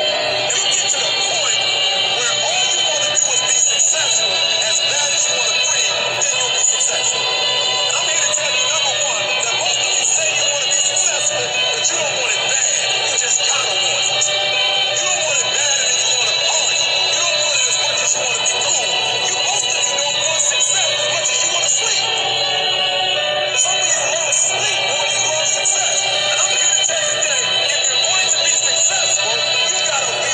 If you get to the point where all you want to do is be successful, as bad as you want to breathe, then you'll be successful. And I'm here to tell you, number one, that most of you say you want to be successful, but you don't want it bad. You just kind of want it. You don't want it bad and then you want to party. You don't want it as much as you want to be cool. Most of you don't want success as much as you want to sleep. Some of you love sleep more than you love success. And I'm here to tell you today, if you're going to be successful, you got to be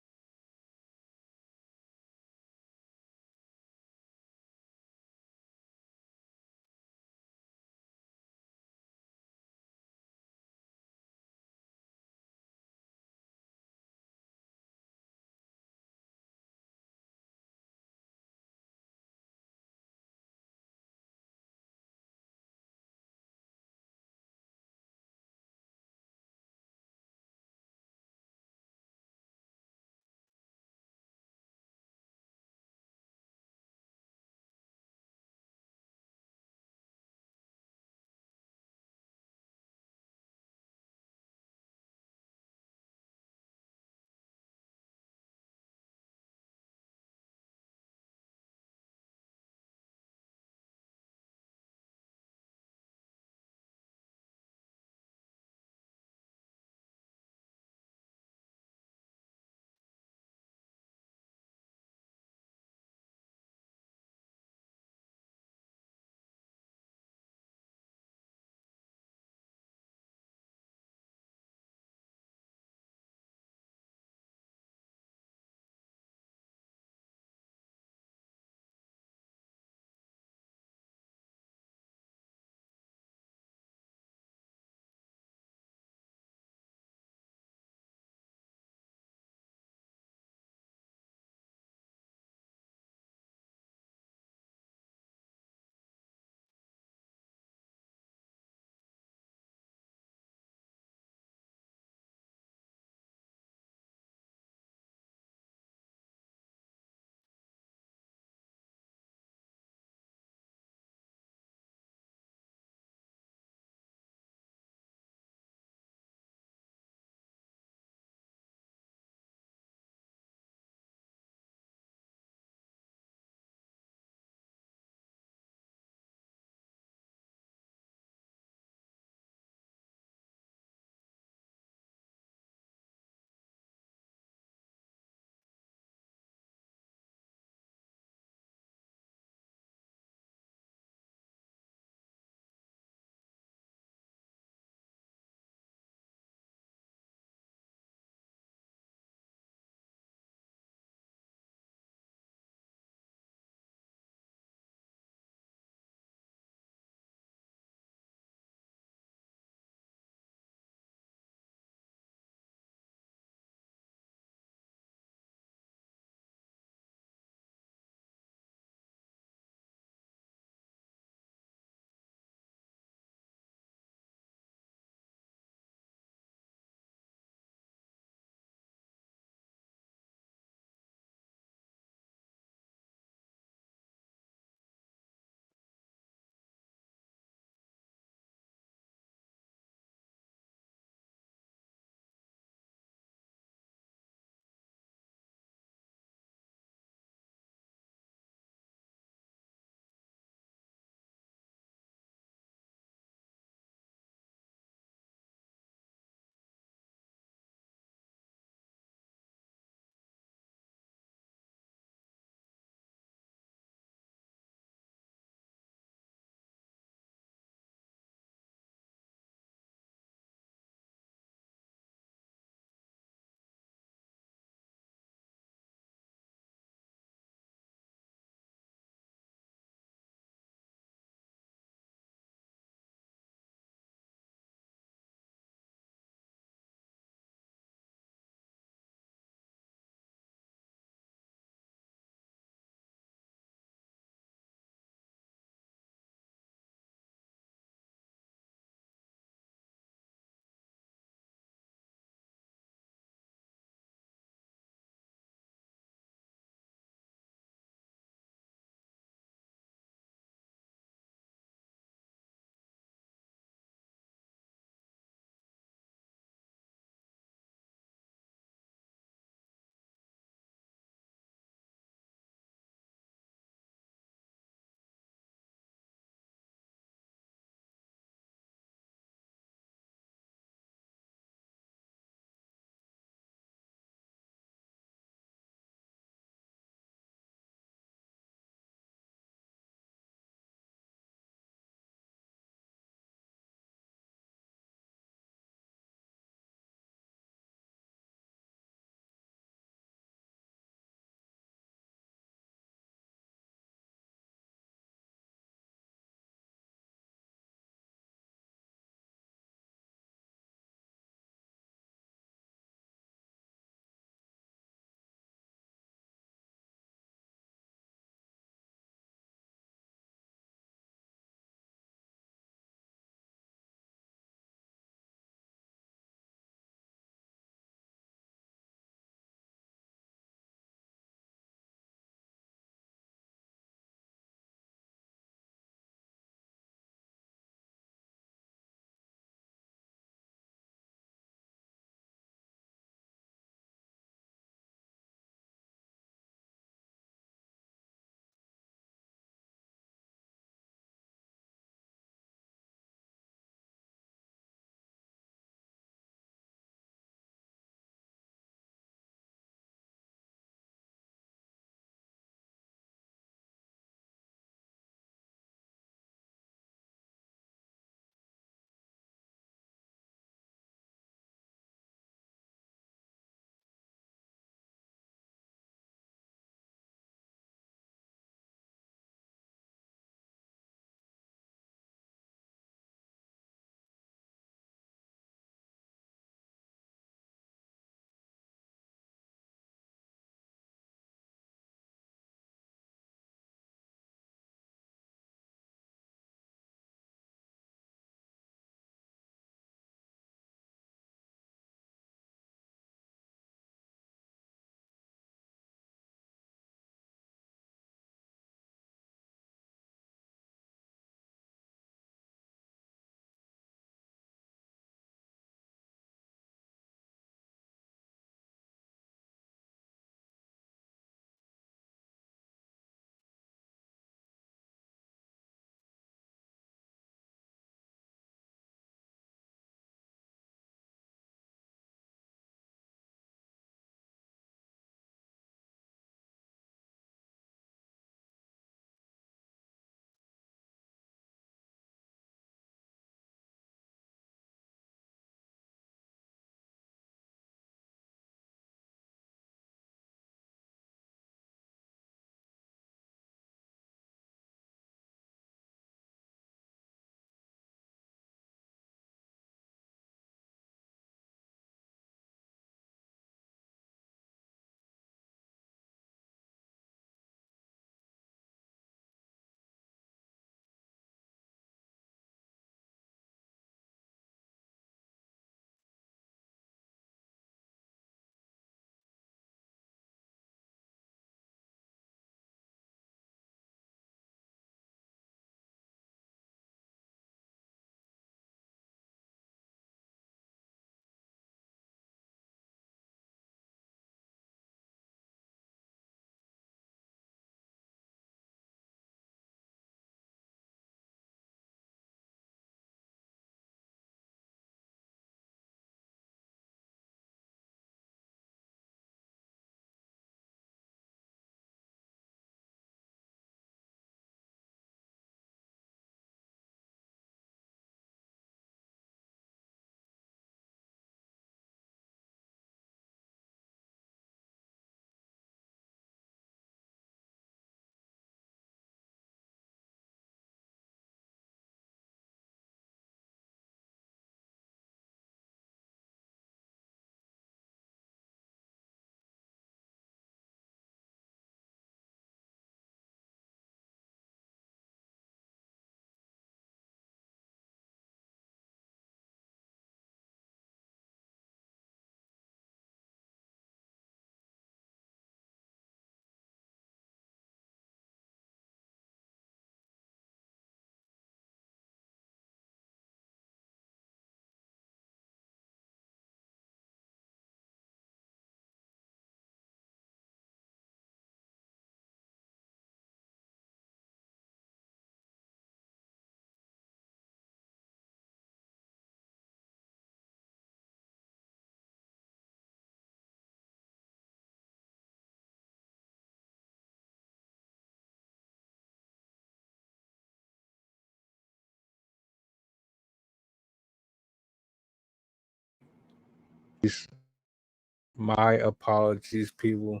My apologies, people.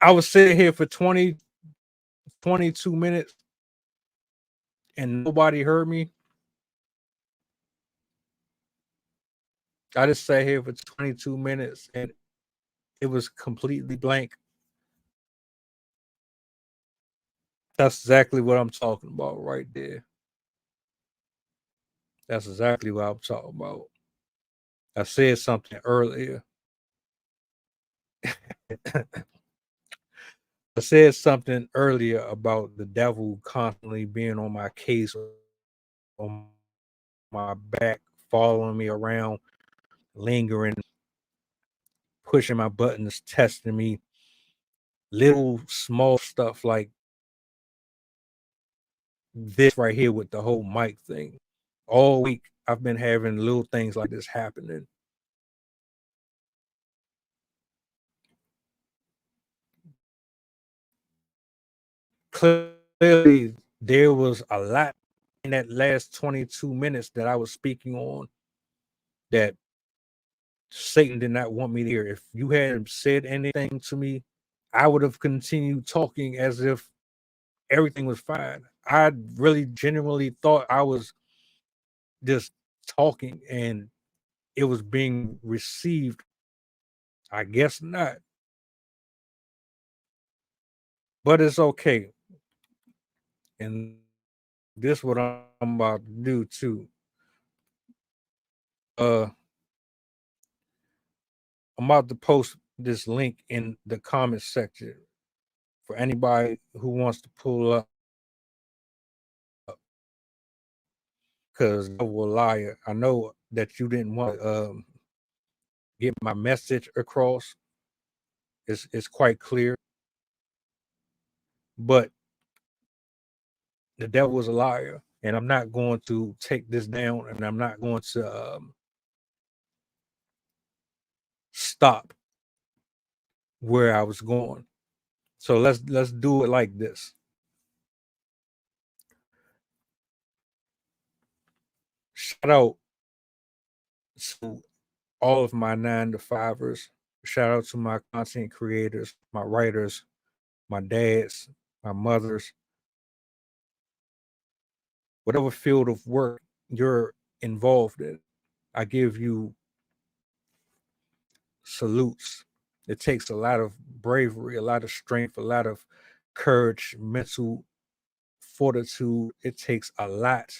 I was sitting here for 22 minutes and nobody heard me. I just sat here for 22 minutes and it was completely blank. That's exactly what I'm talking about right there. That's exactly what I'm talking about. I said something earlier. I said something earlier about the devil constantly being on my case, on my back, following me around, lingering, pushing my buttons, testing me, little small stuff like this right here with the whole mic thing. All week, I've been having little things like this happening. Clearly, there was a lot in that last 22 minutes that I was speaking on that Satan did not want me to hear. If you hadn't said anything to me, I would have continued talking as if everything was fine. I really genuinely thought I was just talking and it was being received. I guess not, but it's okay. And this what I'm about to do too. Uh, I'm about to post this link in the comment section for anybody who wants to pull up. Because I will lie. I know that you didn't want to get my message across. It's quite clear, but the devil is a liar, and I'm not going to take this down, and I'm not going to stop where I was going. So let's do it like this. Shout out to all of my 9 to 5ers. Shout out to my content creators, my writers, my dads, my mothers, whatever field of work you're involved in. I give you salutes. It takes a lot of bravery, a lot of strength, a lot of courage, mental fortitude. It takes a lot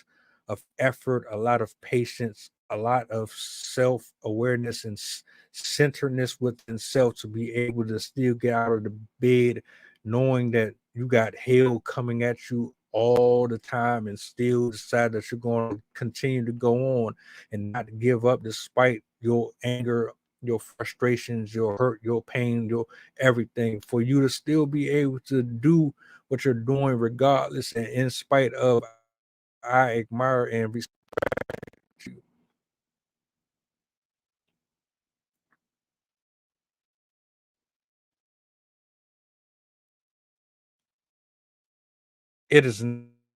of effort, a lot of patience, a lot of self awareness and centeredness within self to be able to still get out of the bed, knowing that you got hell coming at you all the time and still decide that you're going to continue to go on and not give up despite your anger, your frustrations, your hurt, your pain, your everything, for you to still be able to do what you're doing regardless and in spite of. I admire and respect you. It is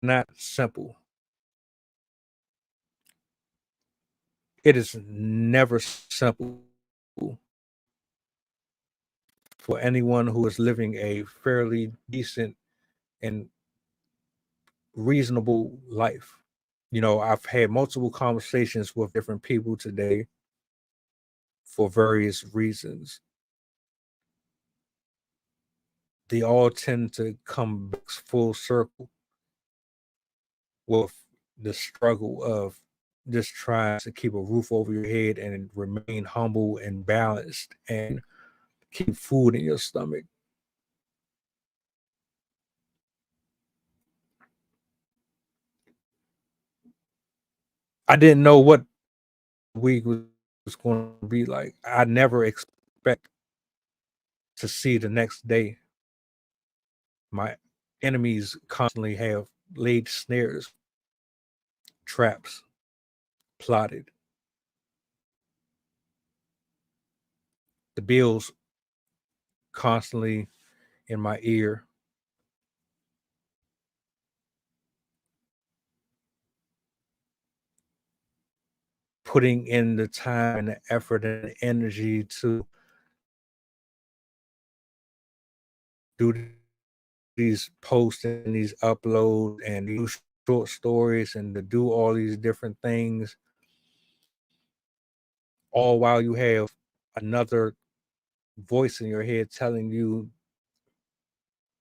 not simple. It is never simple for anyone who is living a fairly decent and reasonable life. You know, I've had multiple conversations with different people today for various reasons. They all tend to come back full circle with the struggle of just trying to keep a roof over your head and remain humble and balanced and keep food in your stomach. I didn't know what week was going to be like. I never expect to see the next day. My enemies constantly have laid snares, traps, plotted. The bills constantly in my ear, putting in the time and the effort and the energy to do these posts and these uploads and these short stories and to do all these different things, all while you have another voice in your head telling you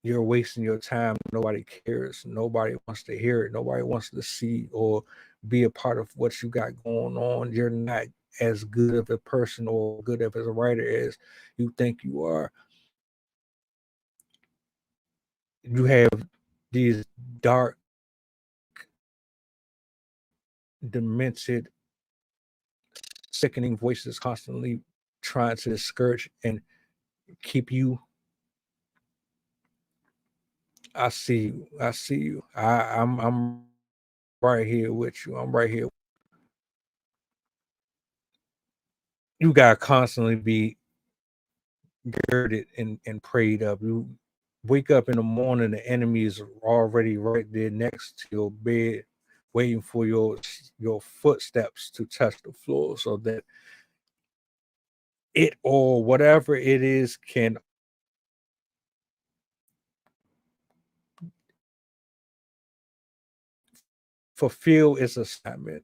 you're wasting your time. Nobody cares. Nobody wants to hear it. Nobody wants to see or be a part of what you got going on. You're not as good of a person or good of a writer as you think you are. You have these dark, demented, sickening voices constantly trying to discourage and keep you. I see you. I see you. I'm right here with you. I'm right here. You gotta constantly be girded and prayed up. You wake up in the morning, the enemy is already right there next to your bed, waiting for your footsteps to touch the floor so that it or whatever it is can fulfill its assignment.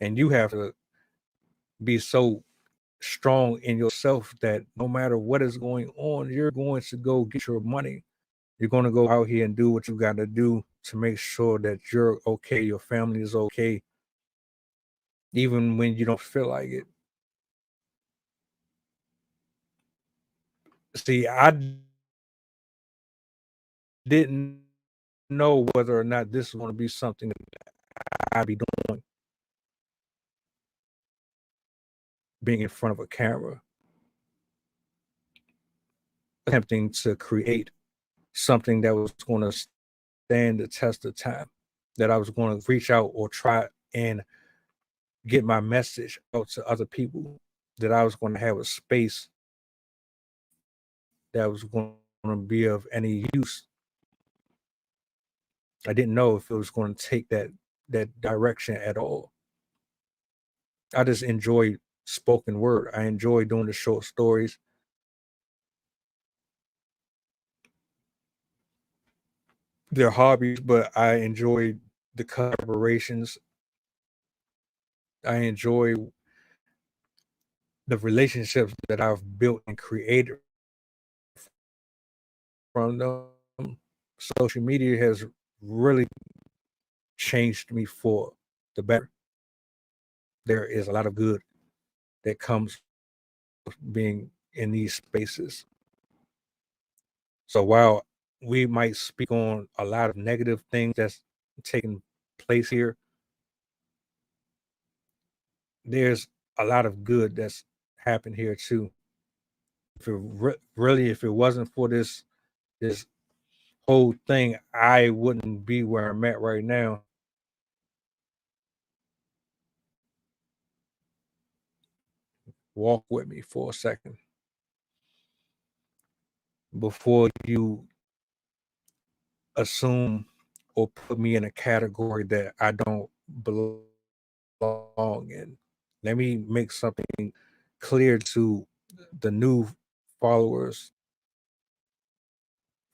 And you have to be so strong in yourself that no matter what is going on, you're going to go get your money. You're going to go out here and do what you got to do to make sure that you're okay, your family is okay, even when you don't feel like it. See, I didn't know whether or not this was going to be something that I'd be doing, being in front of a camera, attempting to create something that was going to stand the test of time, that I was going to reach out or try and get my message out to other people, that I was going to have a space that was going to be of any use. I didn't know if it was going to take that direction at all. I just enjoy spoken word. I enjoy doing the short stories. They're hobbies, but I enjoy the collaborations. I enjoy the relationships that I've built and created from them. Social media has really changed me for the better. There is a lot of good that comes with being in these spaces. So while we might speak on a lot of negative things that's taking place here, there's a lot of good that's happened here too. If it really, if it wasn't for this whole thing, I wouldn't be where I'm at right now. Walk with me for a second before you assume or put me in a category that I don't belong in. Let me make something clear to the new followers,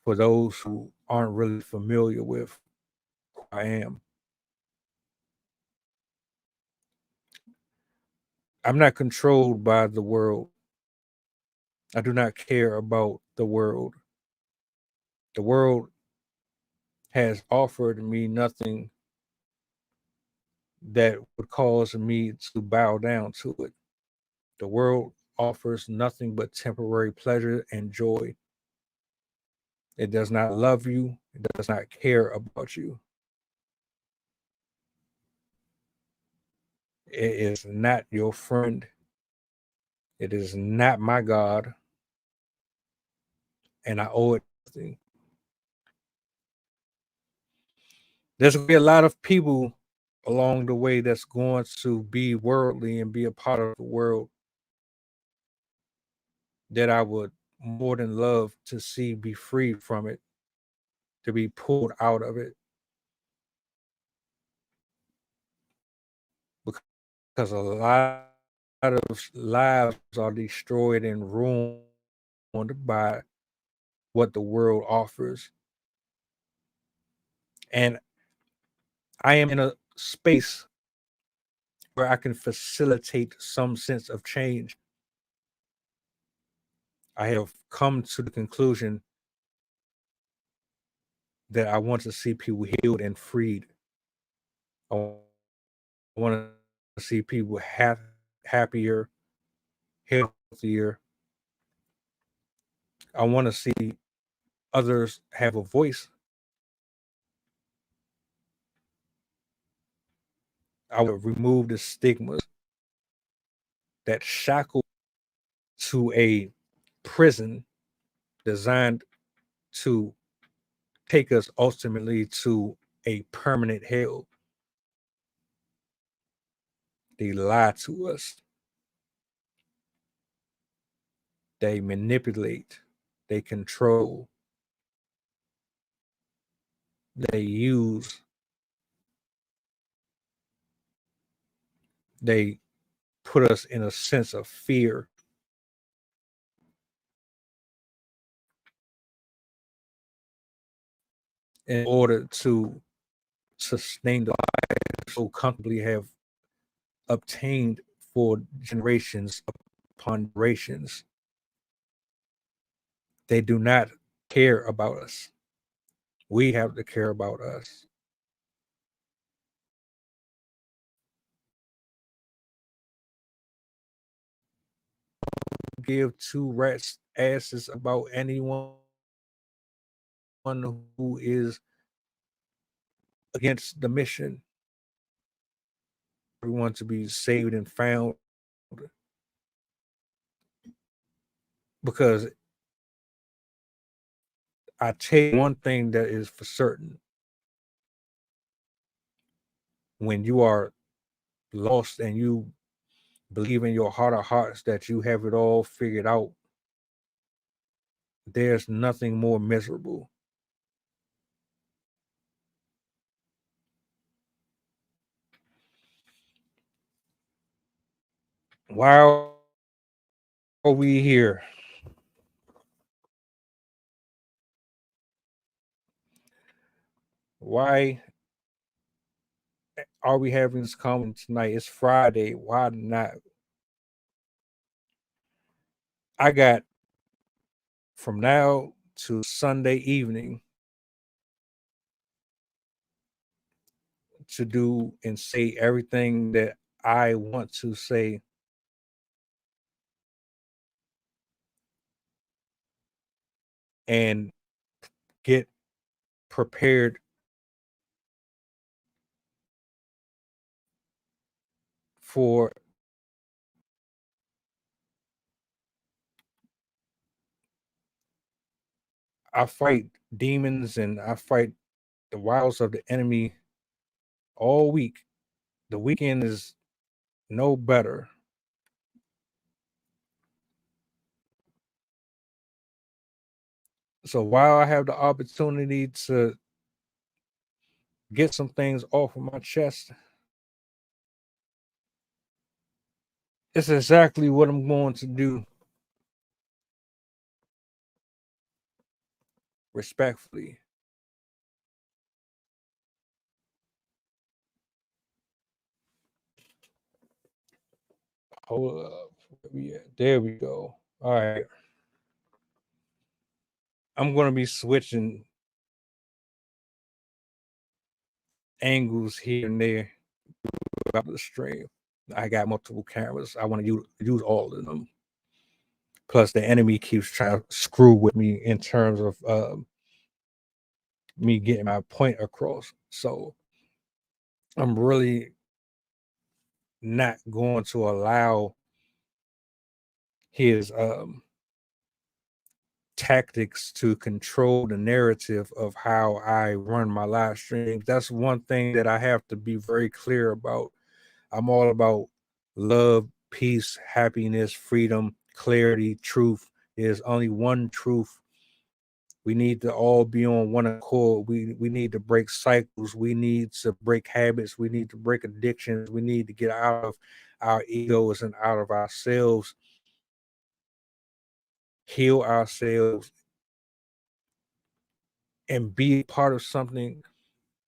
for those who aren't really familiar with who I am. I'm not controlled by the world. I do not care about the world. The world has offered me nothing that would cause me to bow down to it. The world offers nothing but temporary pleasure and joy. It does not love you, it does not care about you. It is not your friend. It is not my God, and I owe it nothing. There's gonna be a lot of people along the way that's going to be worldly and be a part of the world that I would more than love to see be free from it, to be pulled out of it. because a lot of lives are destroyed and ruined by what the world offers. And I am in a space where I can facilitate some sense of change. I have come to the conclusion that I want to see people healed and freed. I want to see people happier, healthier. I want to see others have a voice. I would remove the stigmas that shackle to a prison designed to take us ultimately to a permanent hell. They lie to us. They manipulate. They control. They use. They put us in a sense of fear. In order to sustain the life so comfortably have obtained for generations upon generations. They do not care about us. We have to care about us. Give two rats asses about anyone who is against the mission. Everyone to be saved and found, because I tell you one thing that is for certain. When you are lost and you believe in your heart of hearts that you have it all figured out, there's nothing more miserable. Why are we here? Why are we having this conversation tonight? It's Friday. Why not? I got from now to Sunday evening to do and say everything that I want to say. And get prepared for I fight demons and I fight the wiles of the enemy all week. The weekend is no better. So while I have the opportunity to get some things off of my chest, it's exactly what I'm going to do, respectfully. Hold up. Where we at? There we go. All right. I'm going to be switching angles here and there throughout the stream. I got multiple cameras. I want to use all of them. Plus, the enemy keeps trying to screw with me in terms of me getting my point across. So I'm really not going to allow his tactics to control the narrative of how I run my live streams. That's one thing that I have to be very clear about. I'm all about love, peace, happiness, freedom, clarity, truth. There's only one truth We need to all be on one accord. We need to break cycles. We need to break habits. We need to break addictions. We need to get out of our egos and out of ourselves, heal ourselves, and be a part of something.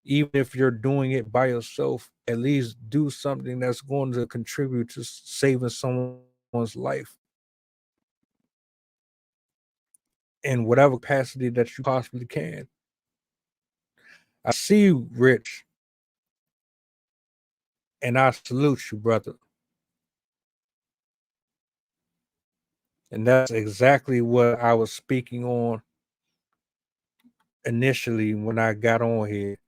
Even if you're doing it by yourself, at least do something that's going to contribute to saving someone's life in whatever capacity that you possibly can. I see you, Rich, and I salute you, brother. And that's exactly what I was speaking on initially when I got on here.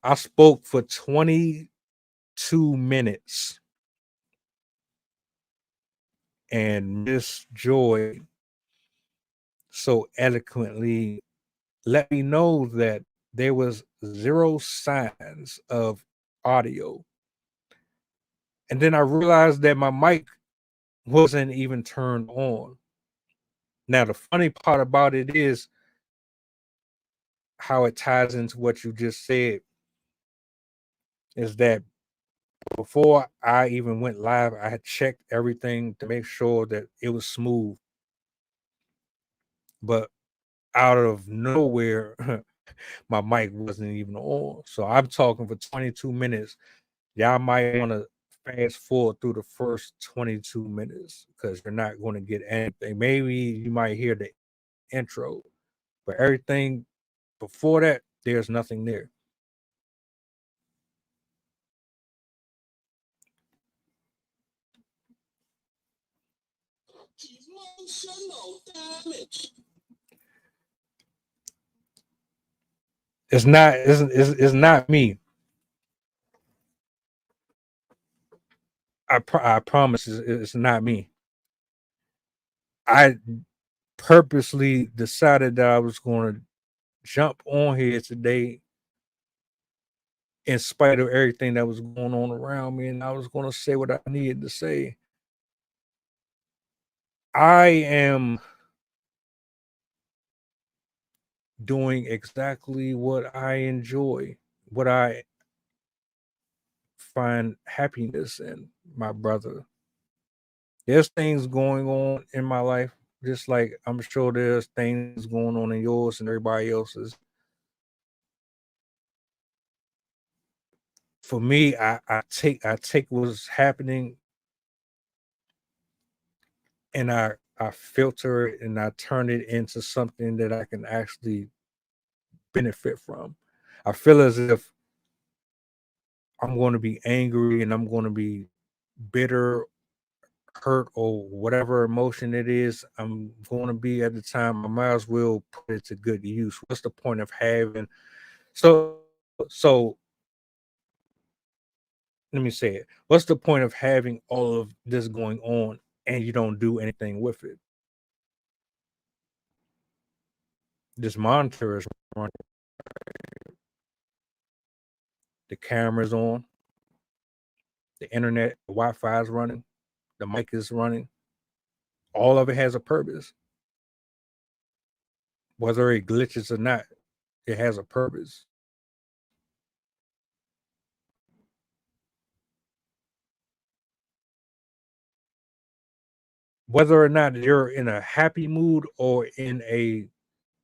I spoke for 22 minutes, and Miss Joy so eloquently let me know that there was zero signs of audio. And then I realized that my mic wasn't even turned on. Now, the funny part about it is how it ties into what you just said is that before I even went live, I had checked everything to make sure that it was smooth. But out of nowhere, my mic wasn't even on. So I'm talking for 22 minutes. Y'all might want to fast forward through the first 22 minutes because you're not going to get anything. Maybe you might hear the intro, but everything before that, there's nothing there. It's not me. I promise it's not me. I purposely decided that I was going to jump on here today in spite of everything that was going on around me, and I was going to say what I needed to say. I am doing exactly what I enjoy, what I find happiness in, my brother. There's things going on in my life, just like I'm sure there's things going on in yours and everybody else's. For me, I take what's happening and I filter it and I turn it into something that I can actually benefit from. I feel as if I'm going to be angry and I'm going to be bitter, hurt, or whatever emotion it is I'm going to be at the time. I might as well put it to good use. What's the point of having so let me say it. What's the point of having all of this going on and you don't do anything with it? This monitor is running, the camera's on, the internet, the Wi-Fi is running, the mic is running. All of it has a purpose. Whether it glitches or not, it has a purpose. Whether or not you're in a happy mood or in a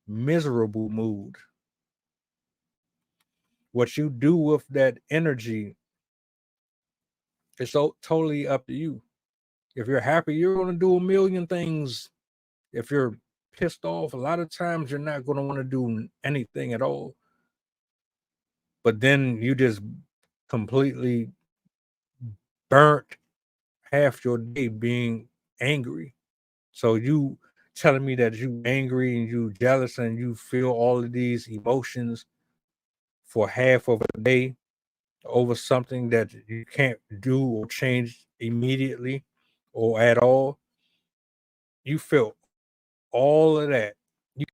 miserable mood, what you do with that energy is so totally up to you. If you're happy, you're going to do a million things. If you're pissed off, a lot of times you're not going to want to do anything at all. But then you just completely burnt half your day being angry. So you telling me that you angry and you jealous and you feel all of these emotions for half of a day over something that you can't do or change immediately or at all. You feel all of that. You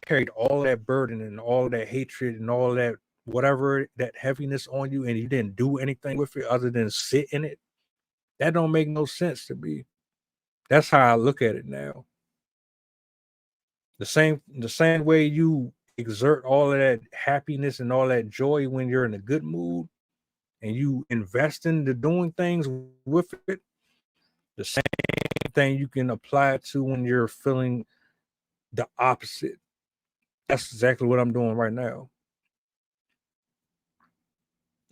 carried all that burden and all that hatred and all that whatever that heaviness on you and you didn't do anything with it other than sit in it. That don't make no sense to me. That's how I look at it now. The same way you exert all of that happiness and all that joy when you're in a good mood and you invest into doing things with it, the same thing you can apply it to when you're feeling the opposite. That's exactly what I'm doing right now.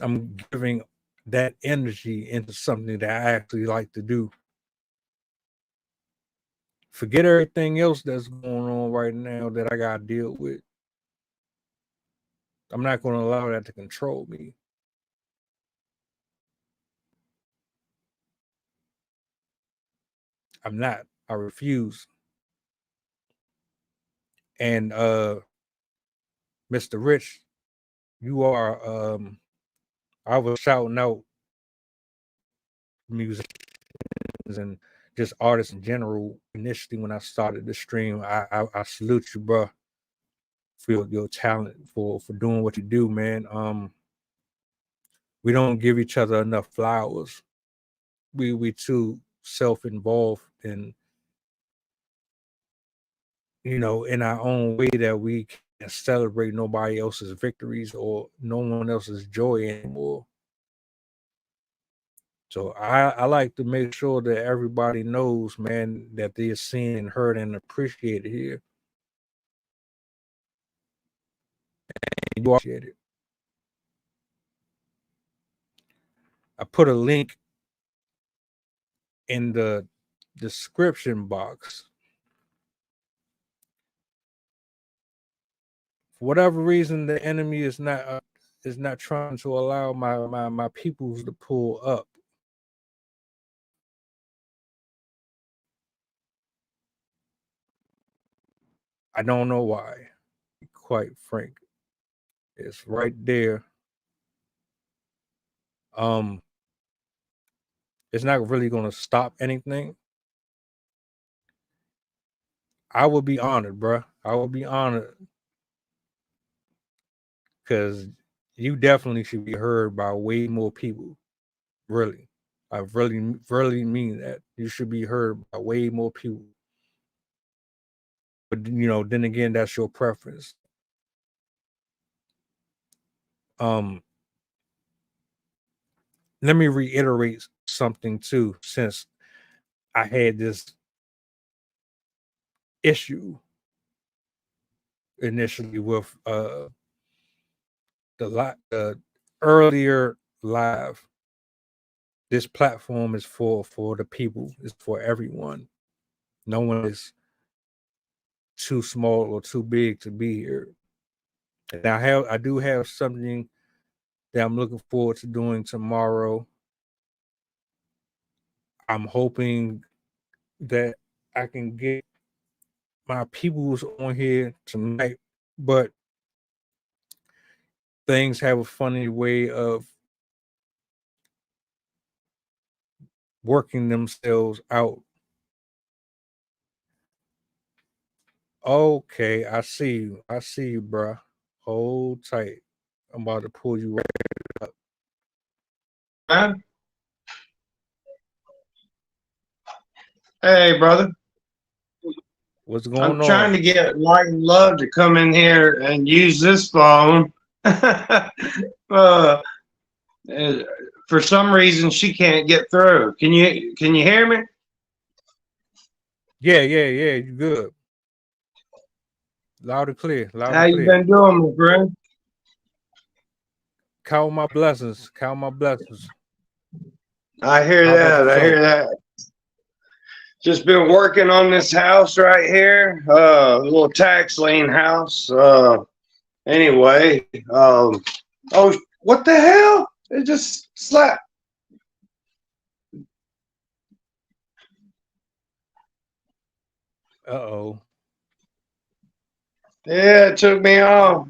I'm giving that energy into something that I actually like to do. Forget everything else that's going on right now that I got to deal with. I'm not going to allow that to control me. I'm not. I refuse. And Mr. Rich, you are I was shouting out musicians and just artists in general initially when I started the stream. I salute you, bro, for your talent, for doing what you do, man. We don't give each other enough flowers. We too self-involved and in our own way that we can celebrate nobody else's victories or no one else's joy anymore. So I like to make sure that everybody knows, man, that they're seen and heard and appreciated here. And you appreciate it. I put a link in the description box. For whatever reason, the enemy is not trying to allow my peoples to pull up. I don't know why. Quite frank, it's right there. It's not really going to stop anything. I would be honored, bro. I would be honored because you definitely should be heard by way more people. Really, I really mean that. You should be heard by way more people. But then again, that's your preference. Let me reiterate something too, since I had this issue initially with the earlier live. This platform is for the people. It's for everyone. No one is too small or too big to be here. And I do have something that I'm looking forward to doing tomorrow. I'm hoping that I can get my peoples on here tonight, but things have a funny way of working themselves out. Okay, I see you. I see you, bruh. Hold tight. I'm about to pull you right up. Man. Hey, brother. What's going I'm on? trying to get Light and Love to come in here and use this phone. For some reason, she can't get through. Can you hear me? Yeah. You good? Loud and clear. Loud How and you clear. been doing, my friend? Count my blessings. Count my blessings. I hear How about that. I hear yourself? that. Just been working on this house right here. A little tax lien house. Anyway. Oh, what the hell? It just slapped. Uh-oh. Yeah, it took me off.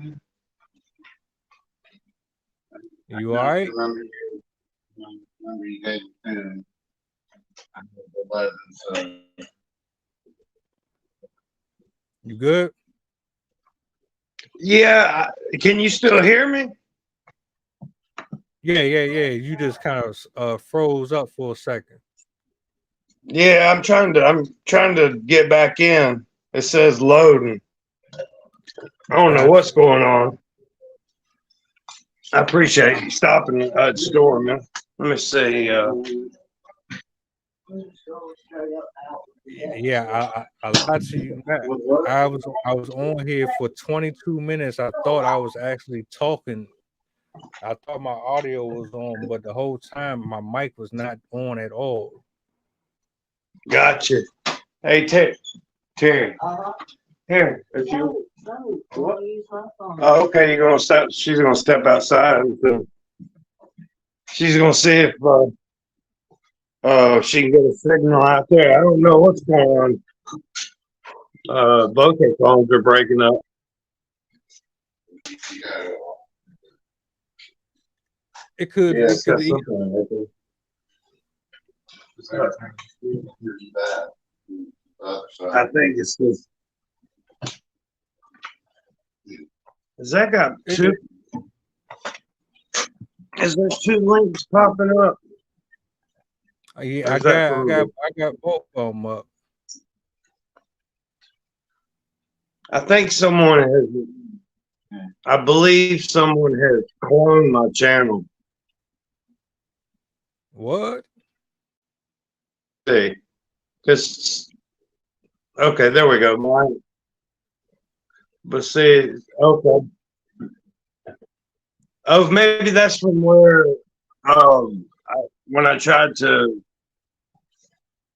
You all right? Remember you gave me You good? Yeah, can you still hear me? Yeah. You just kind of froze up for a second. Yeah, I'm trying to get back in. It says loading. I don't know what's going on. I appreciate you stopping at the store, man. Let me see. Yeah, I lied to you not. I was on here for 22 minutes. I thought I was actually talking. I thought my audio was on, but the whole time my mic was not on at all. Gotcha. Hey, Terry. Here, if you. Oh, okay, you're gonna step. She's gonna step outside. She's gonna see if she can get a signal out there. I don't know what's going on. Both her phones are breaking up. It could. Yeah, It it's got could. something right there. I think it's this. Has that got two? Is there two links popping up? Yeah, Or I is that got both of them up. I think someone has. I believe someone has cloned my channel. What? See, because okay, there we go. Mine. But see, okay. Oh, maybe that's from where when I tried to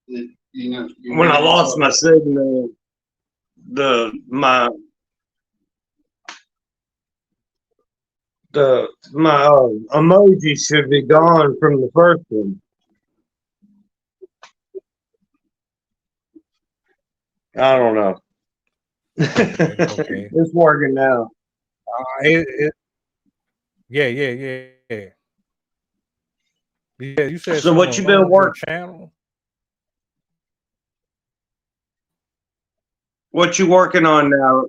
when I lost my signal, my emoji should be gone from the first one. I don't know. Okay. It's working now. Yeah. Yeah, you said So what someone you been owned your working? channel? What you working on now?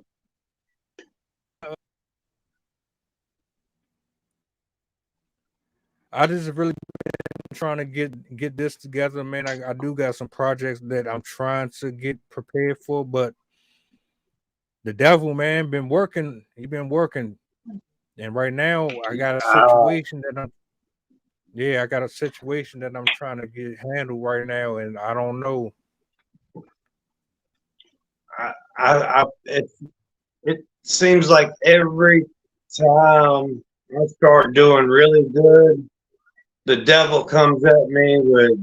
I just really been trying to get this together, man. I do got some projects that I'm trying to get prepared for, but the devil, man, been working. He been working, and right now I got a situation that I'm trying to get handled right now, and I don't know. It seems like every time I start doing really good, the devil comes at me with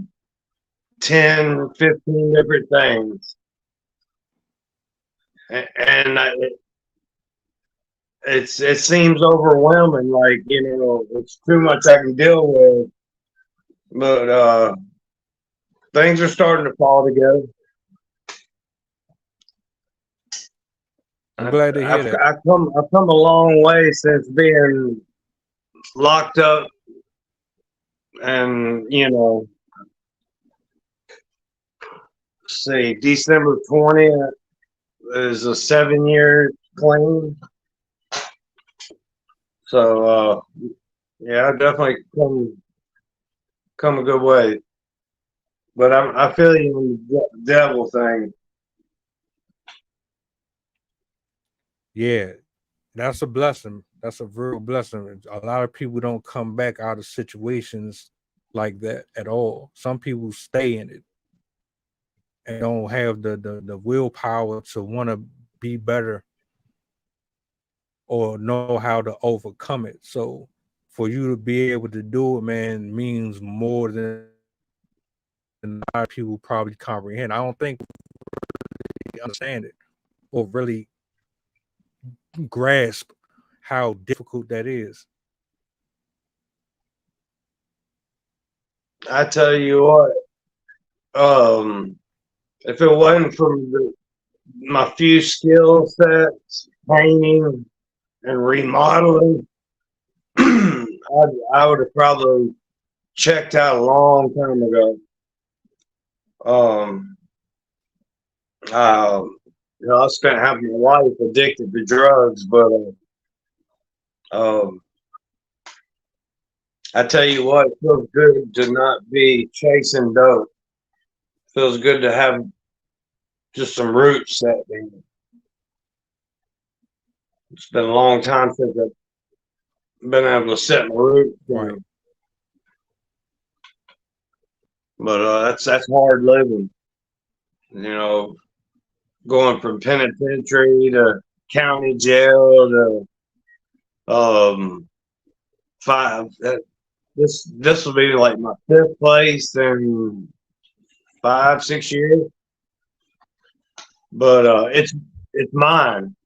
10, 15 different things. And it seems overwhelming, like, it's too much I can deal with. But things are starting to fall together. I'm glad to hear that. I've come a long way since being locked up, and see, December 20th is a 7-year clean. So yeah, I definitely come a good way. But I feel you on the devil thing. Yeah, that's a blessing. That's a real blessing. A lot of people don't come back out of situations like that at all. Some people stay in it and don't have the willpower to want to be better or know how to overcome it. So for you to be able to do it, man, means more than a lot of people probably comprehend. I don't think we understand it or really grasp how difficult that is. I tell you what, if it wasn't for my few skill sets, painting and remodeling, I would have probably checked out a long time ago. I spent half my life addicted to drugs, but I tell you what, it feels good to not be chasing dope. Feels good to have just some roots setting. It's been a long time since I've been able to set my roots. Right. But that's hard living. You know, going from penitentiary to county jail to five. This will be like my fifth place in 5-6 years. But it's mine.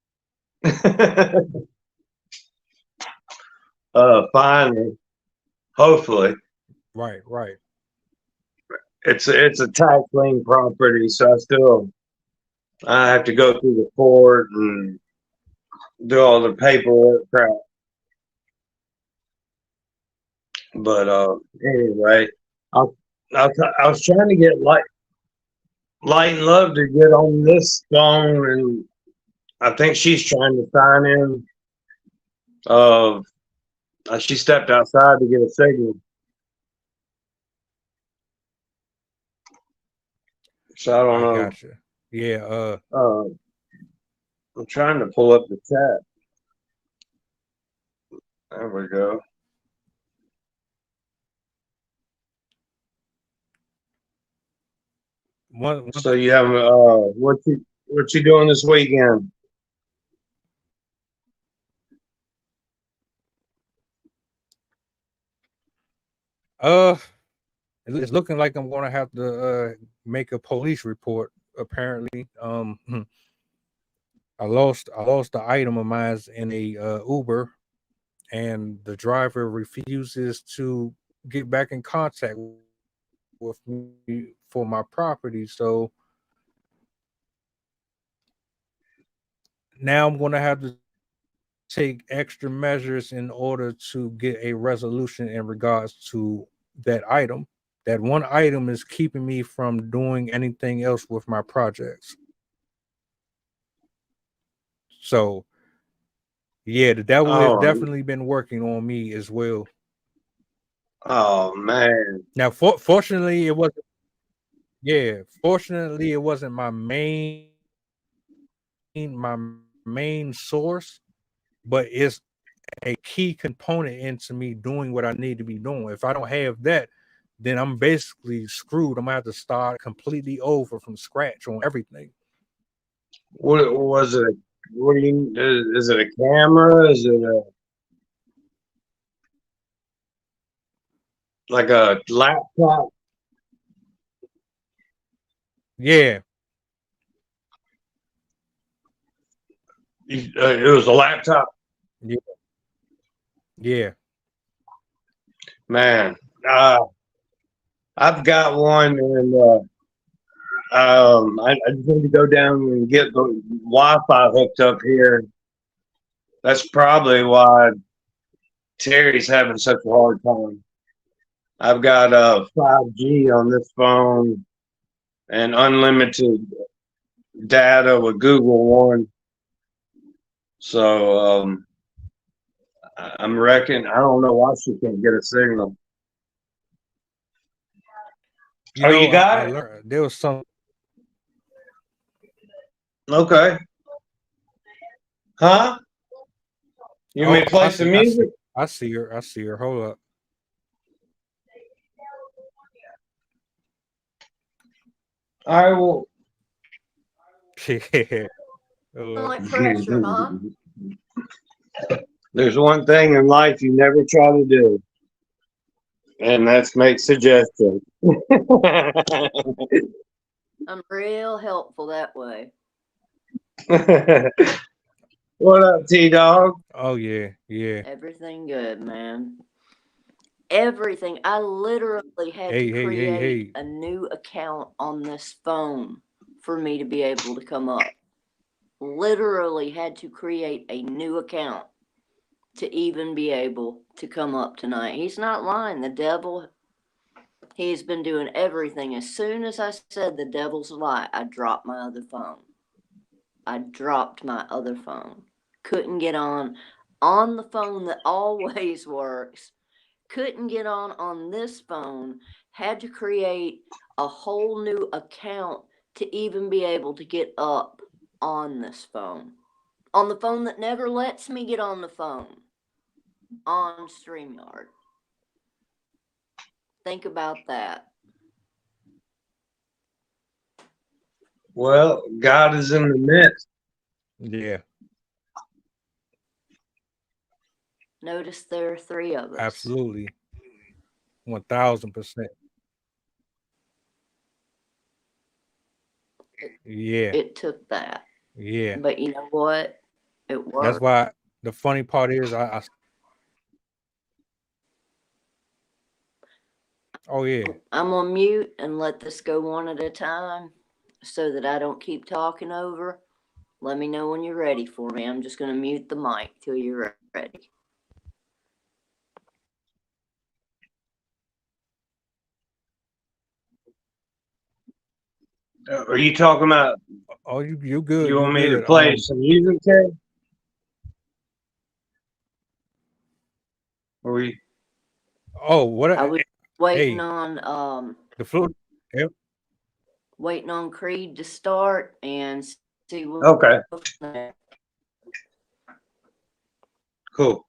Finally, hopefully. Right. It's a tax lien property, so I have to go through the court and do all the paperwork crap. But anyway, I, I was trying to get Light and Love to get on this phone, and I think she's trying to sign in. She stepped outside to get a signal. So I don't know. Gotcha. Yeah. I'm trying to pull up the chat. There we go. So you have what you doing this weekend? It's looking like I'm gonna have to make a police report. Apparently, I lost the item of mine in a Uber, and the driver refuses to get back in contact with me for my property. So now I'm gonna have to take extra measures in order to get a resolution in regards to that item. That one item is keeping me from doing anything else with my projects. So yeah, the devil has definitely been working on me as well. Oh man. Now fortunately it wasn't fortunately it wasn't my main source, but it's a key component into me doing what I need to be doing. If I don't have that, then I'm basically screwed. I'm gonna have to start completely over from scratch on everything. What was it? What do you? Is it a camera? Is it like a laptop? Yeah. It was a laptop. Yeah. Man, I've got one, and I just need to go down and get the Wi-Fi hooked up here. That's probably why Terry's having such a hard time. I've got 5G on this phone and unlimited data with Google One. So I'm reckon I don't know why she can't get a signal. You got it? There was some. Okay. Huh? You may play some music? I see her. Hold up. I will. Like pressure, huh? There's one thing in life you never try to do, and that's make suggestions. I'm real helpful that way. What up, T-Dog? Oh, yeah. Everything good, man. Everything. I literally had to create a new account on this phone for me to be able to come up. Literally had to create a new account to even be able to come up tonight. He's not lying. The devil, he's been doing everything. As soon as I said the devil's a lie, I dropped my other phone. Couldn't get on the phone that always works. Couldn't get on this phone. Had to create a whole new account to even be able to get up on this phone. On the phone that never lets me get on the phone. On StreamYard. Think about that. Well, God is in the midst. Yeah, Notice there are 3 of us. absolutely. 1000%. Yeah, It took that. yeah. But you know what? It That's worked. why the funny part is oh yeah. I'm on mute and let this go one at a time so that I don't keep talking over. Let me know when you're ready for me. I'm just going to mute the mic till you're ready. Are you talking about? Oh, you good. You You want me to good. play some music, Ted? Or we? Oh, what? I was waiting Hey, on the flute. Yep. waiting on Creed to start and see what. Okay, cool.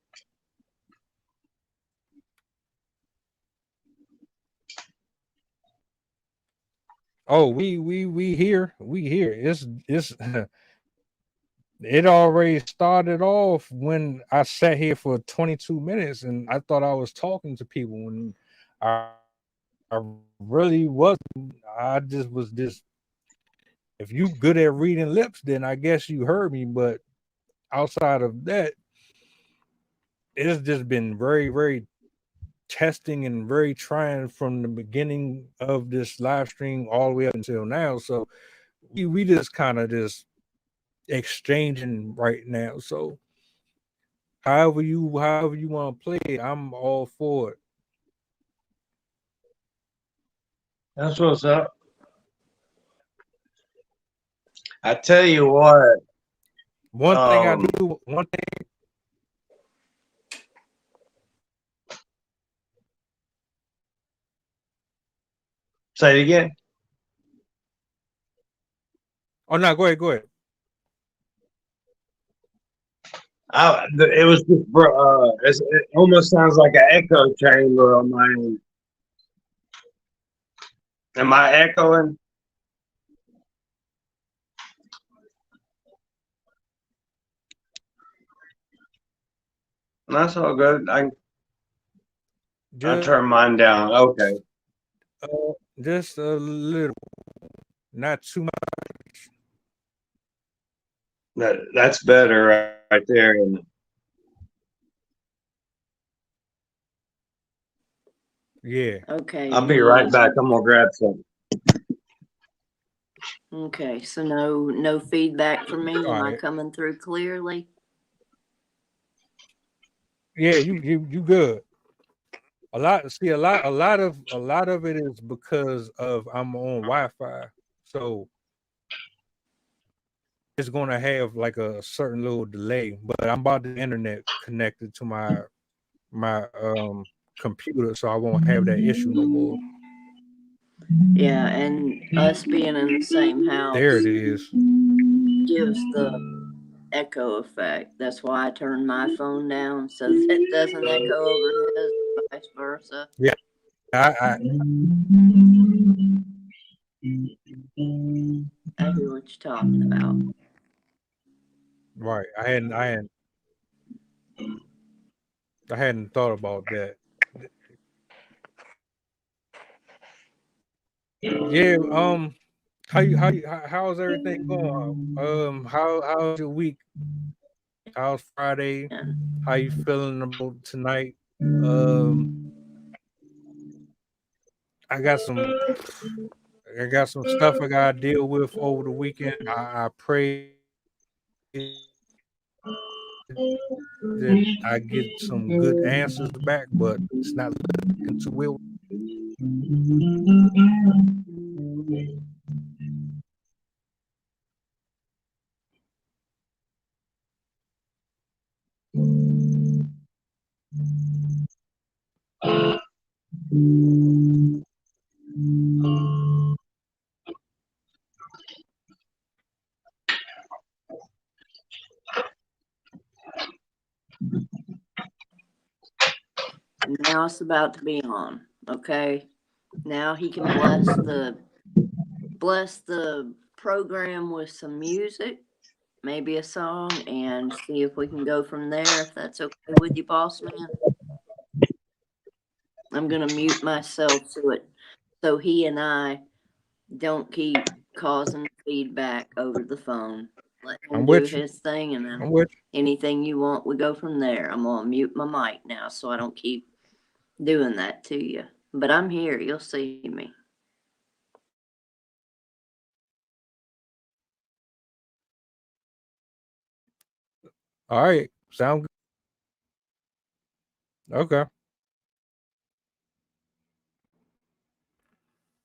Oh, we here. We here. It's it already started off when I sat here for 22 minutes and I thought I was talking to people when I really wasn't. I just was just, if you good at reading lips, then I guess you heard me. But outside of that, it's just been very, very testing and very trying from the beginning of this live stream all the way up until now. So we just kind of just exchanging right now. So however you want to play it, I'm all for it. That's what's up. I tell you what. One thing. Say it again. Oh no, go ahead. It was just, it almost sounds like an echo chamber on my end. Am I echoing? That's all good. I turn mine down. Okay. Just a little, not too much. That's better right there. Yeah. Okay. I'll be right back. I'm gonna grab something. Okay, so no feedback from me. Am I coming through clearly? Yeah, you good. A lot of it is because of I'm on Wi-Fi, so it's gonna have like a certain little delay. But I'm about the internet connected to my computer, so I won't have that issue no more. Yeah, and us being in the same house. There it is. Gives the echo effect. That's why I turned my phone down so that it doesn't echo over his, vice versa. Yeah, I hear what you're talking about. Right. I hadn't thought about that. Yeah. How's everything going? How's your week? How's Friday? How you feeling about tonight? I got some stuff I gotta deal with over the weekend. I pray that I get some good answers back, but it's not looking too well. Now it's about to be on. Okay. Now he can bless the program with some music, maybe a song, and see if we can go from there. If that's okay with you, boss man. I'm gonna mute myself so he and I don't keep causing feedback over the phone. Let him I'm do with you. his thing, and I'm then with anything you want, we go from there. I'm gonna mute my mic now so I don't keep doing that to you. But I'm here. You'll see me. you. All right. Sound good. Okay.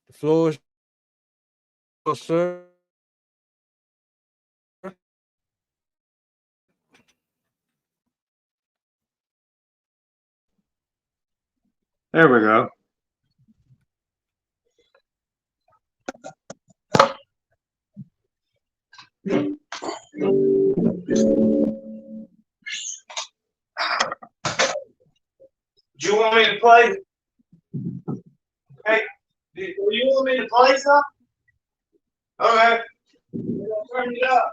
The floor is yours, sir. There we go. Do you want me to play? Hey, do you want me to play something? Okay. Turn it up.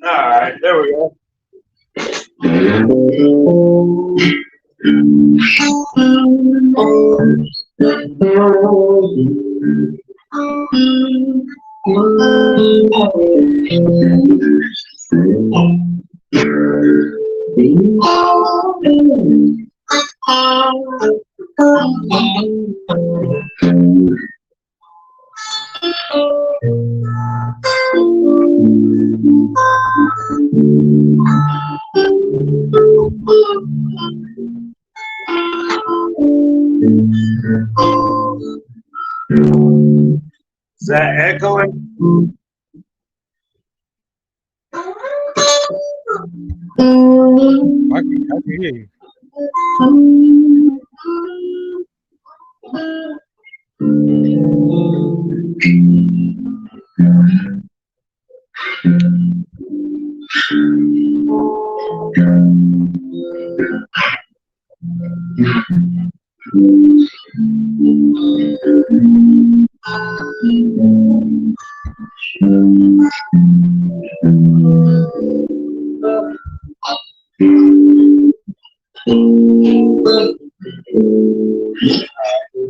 All right, there we go. Is that echoing? I can hear you.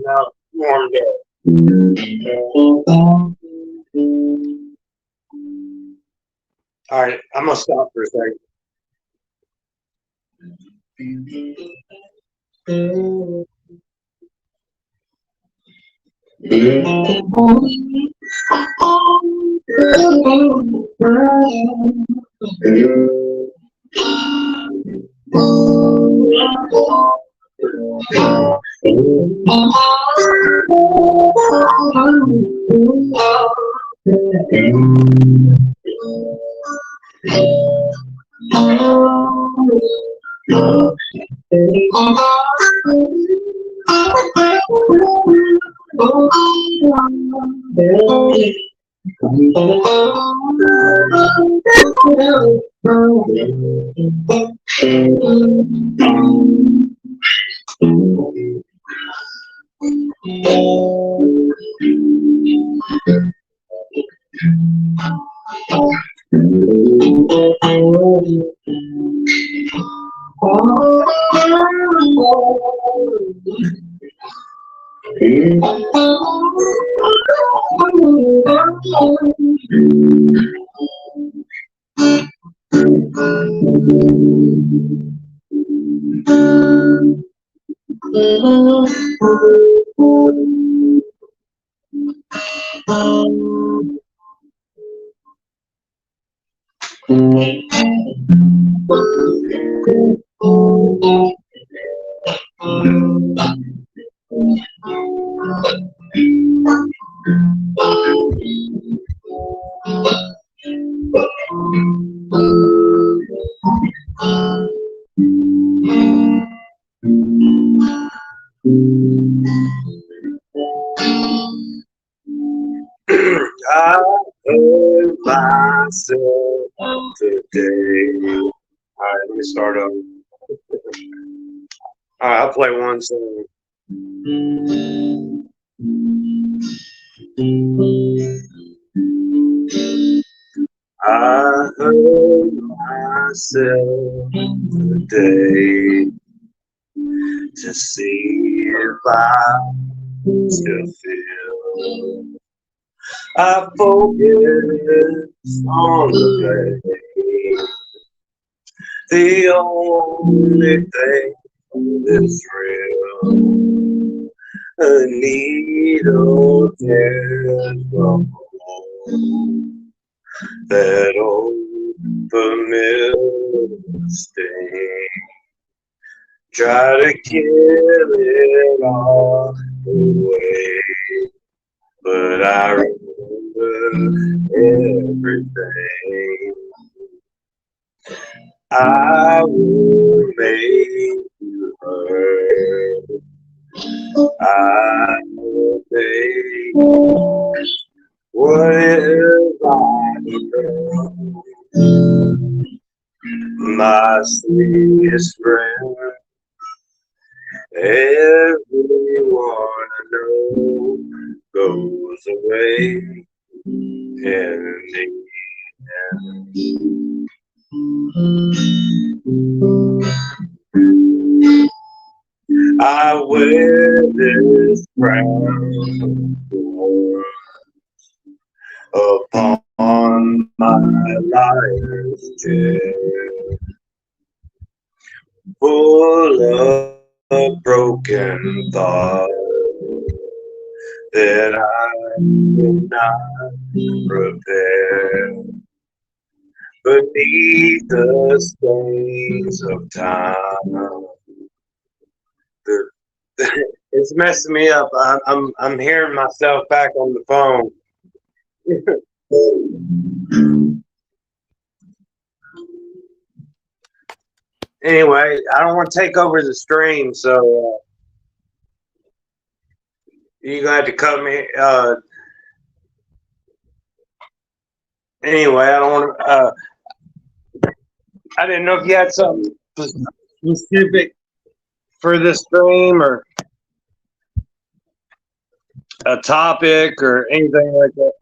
Now, warmed up. All right, I'm gonna stop for a second. start over. All right, I'll play one song. I heard myself today to see if I still feel. I focus on the pain, the only thing that's real. A needle tears the hole, that old familiar sting. Try to kill it all away, but I remember everything. I will make you hurt. I will make what have I done? My sweetest friend, everyone I know goes away in the end. I wear this crown upon my liar's chair, full of broken thoughts that I could not repair. Beneath the stains of time, it's messing me up. I'm hearing myself back on the phone. Anyway, I don't want to take over the stream, so you're gonna have to cut me. Anyway, I don't want to. I didn't know if you had something specific for this stream or a topic or anything like that.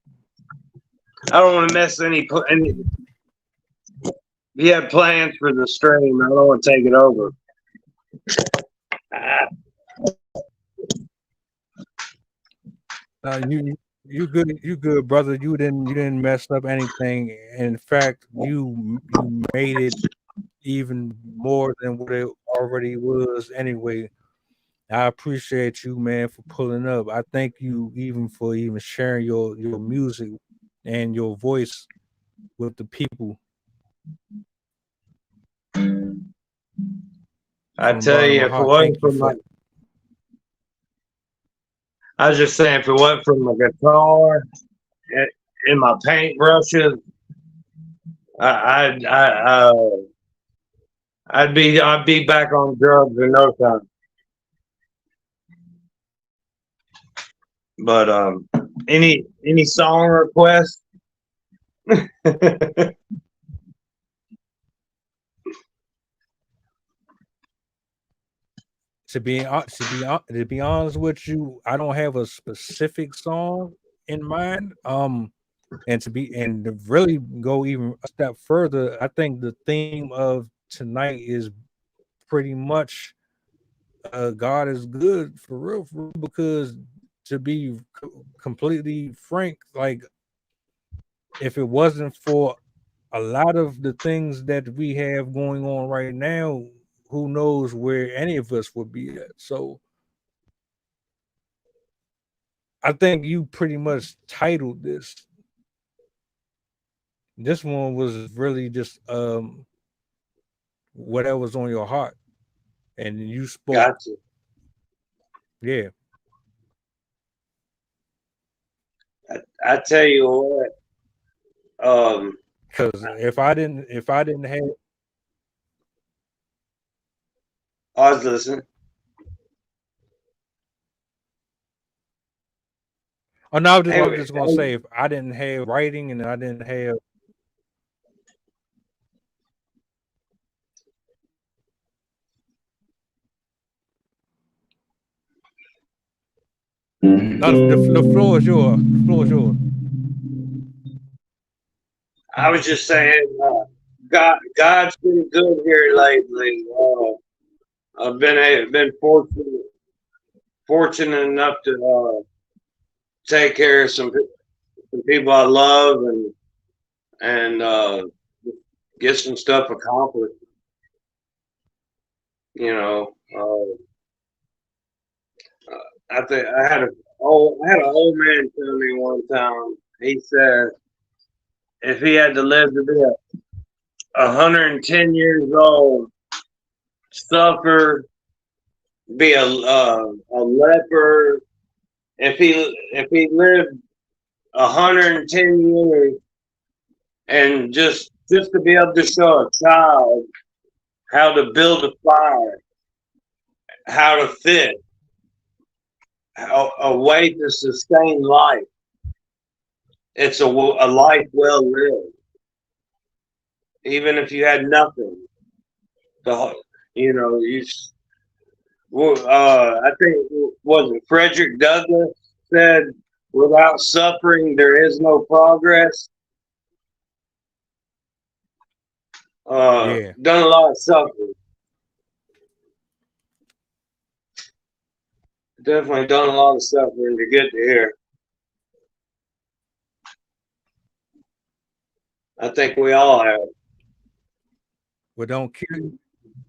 I don't want to mess any. If you have plans for the stream, I don't want to take it over. You good, brother. You didn't mess up anything. In fact, you made it even more than what it already was anyway. I appreciate you, man, for pulling up. I thank you even for even sharing your music and your voice with the people. I tell you, if it wasn't for my, I was just saying, if it wasn't for my guitar and my paintbrushes, I'd be back on drugs in no time. But any song requests? To be honest with you, I don't have a specific song in mind. And to really go even a step further, I think the theme of tonight is pretty much God is good for real, because to be completely frank, like if it wasn't for a lot of the things that we have going on right now, who knows where any of us would be at. So I think you pretty much titled this. This one was really just whatever's on your heart, and you spoke. Gotcha. Yeah. I tell you what. Because if I didn't have, I was listening. Oh no, I was just gonna say, if I didn't have writing and I didn't have, No, the floor is yours. The floor is yours. I was just saying, God's been good here lately. I've been fortunate enough to take care of some people I love and get some stuff accomplished. You know, I think I had an old man tell me one time. He said if he had to live to be 110 years old, suffer, be a leper. If he lived 110 years and just to be able to show a child how to build a fire, how to fit, a way to sustain life, it's a life well lived. Even if you had nothing, you know, I think, was it Frederick Douglass said, without suffering, there is no progress. Yeah. Done a lot of suffering. Definitely done a lot of suffering to get to here. I think we all have. What don't kill you?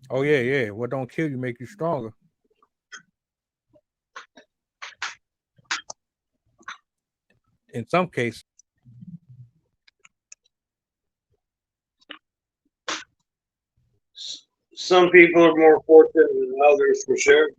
Oh yeah, yeah. What don't kill you make you stronger. In some cases. Some people are more fortunate than others, for sure.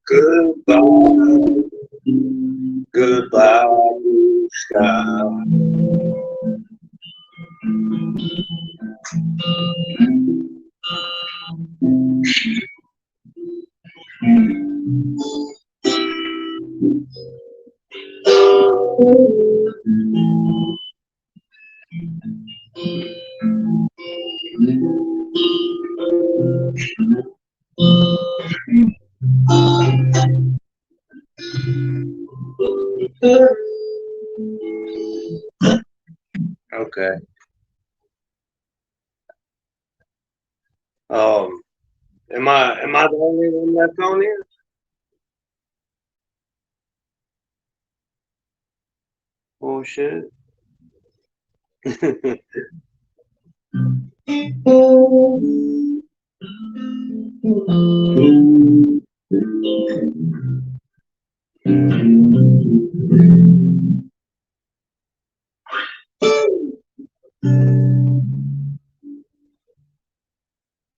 Goodbye, goodbye, blue sky. Okay. Am I the only one left on here? Bullshit.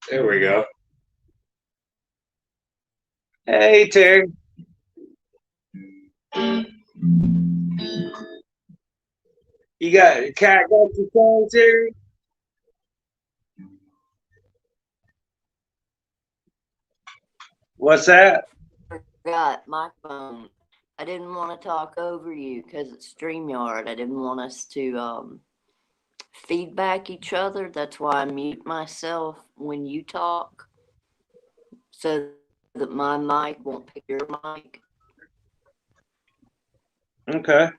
There we go. Hey, Terry. You got cat got your phone, Terry? What's that? Forgot my phone. I didn't want to talk over you because it's StreamYard. I didn't want us to feedback each other. That's why I mute myself when you talk, so that my mic won't pick your mic. Okay.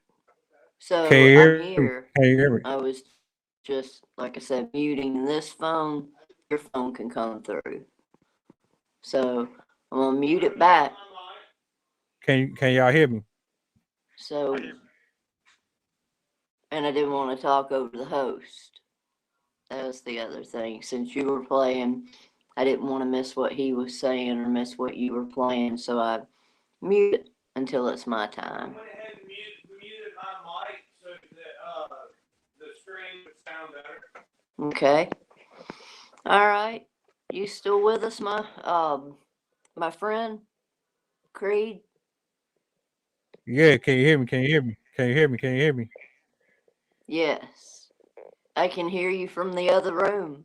So Can you I'm hear me? here. Can you hear me? I was just, like I said, muting this phone. Your phone can come through. So I'm gonna mute it back. Can y'all hear me? So, and I didn't want to talk over the host. That was the other thing. Since you were playing, I didn't want to miss what he was saying or miss what you were playing. So I muted until it's my time. I went ahead and muted my mic so that the stream would sound better. Okay. All right. You still with us, my friend Creed? Yeah, can you hear me? Can you hear me? Can you hear me? Can you hear me? Yes. I can hear you from the other room.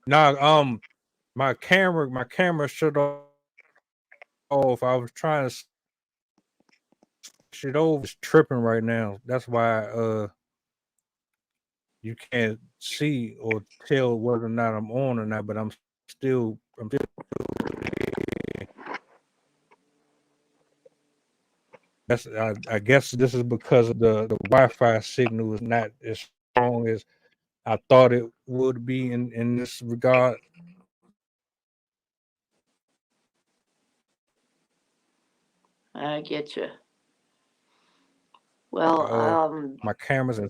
No, my camera shut off. I was trying to switch it over. It's tripping right now. That's why you can't see or tell whether or not I'm on or not, but I'm still that's I guess this is because of the Wi-Fi signal is not as strong as I thought it would be in this regard. I get you. Well, My cameras are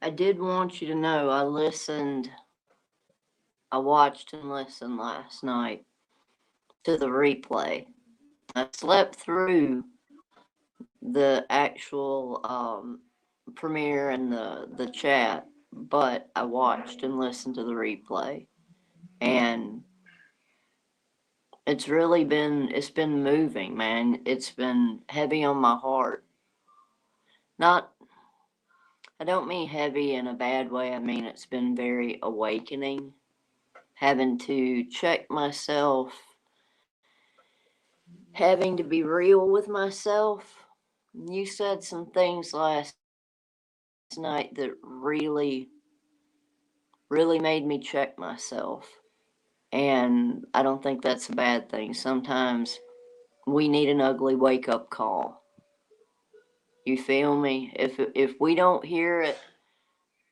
I did want you to know I watched and listened last night to the replay. I slept through the actual premiere and the chat, but I watched and listened to the replay. And it's been moving, man. It's been heavy on my heart. I don't mean heavy in a bad way. I mean, it's been very awakening, having to check myself, having to be real with myself. You said some things last night that really, really made me check myself. And I don't think that's a bad thing. Sometimes we need an ugly wake up call. You feel me? If we don't hear it,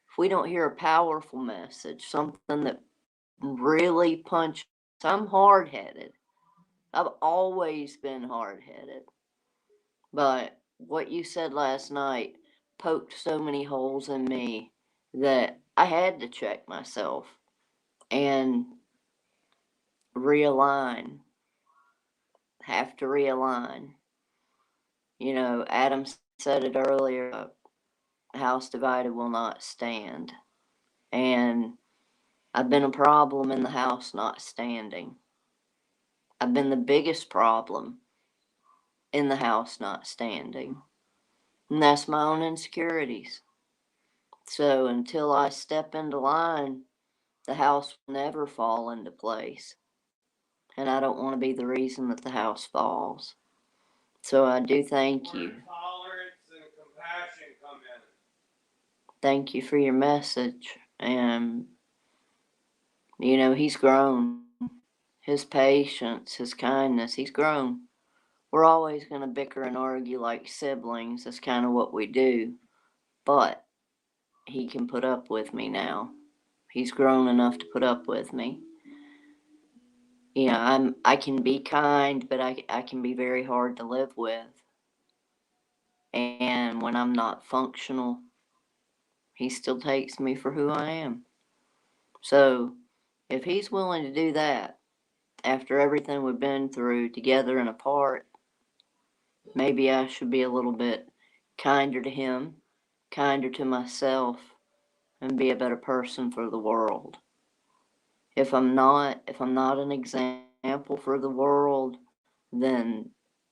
if we don't hear a powerful message, something that really punches, I'm hard headed. I've always been hard headed. But what you said last night poked so many holes in me that I had to check myself and realign. Have to realign. You know, Adam said it earlier, a house divided will not stand. And I've been a problem in the house not standing. I've been the biggest problem in the house not standing. And that's my own insecurities. So until I step into line, the house will never fall into place. And I don't want to be the reason that the house falls. So I do thank you. Tolerance and compassion come in. Thank you for your message. And, you know, he's grown. His patience, his kindness, he's grown. We're always going to bicker and argue like siblings. That's kind of what we do. But he can put up with me now. He's grown enough to put up with me. You know, I can be kind, but I can be very hard to live with. And when I'm not functional, he still takes me for who I am. So if he's willing to do that after everything we've been through together and apart, maybe I should be a little bit kinder to him, kinder to myself, and be a better person for the world. If I'm not an example for the world, then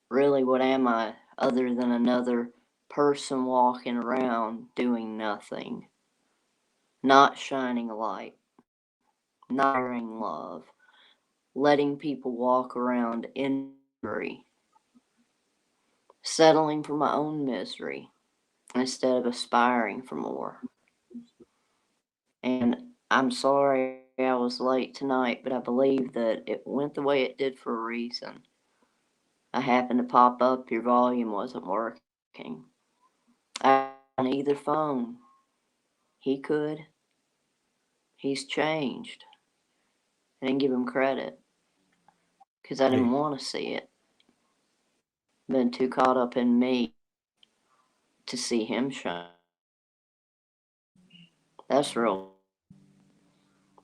really what am I other than another person walking around doing nothing, not shining a light, not sharing love, letting people walk around in misery, settling for my own misery instead of aspiring for more. And I'm sorry I was late tonight, but I believe that it went the way it did for a reason. I happened to pop up, your volume wasn't working. On either phone. He could. He's changed. I didn't give him credit because I didn't want to see it. Been too caught up in me to see him shine. That's real.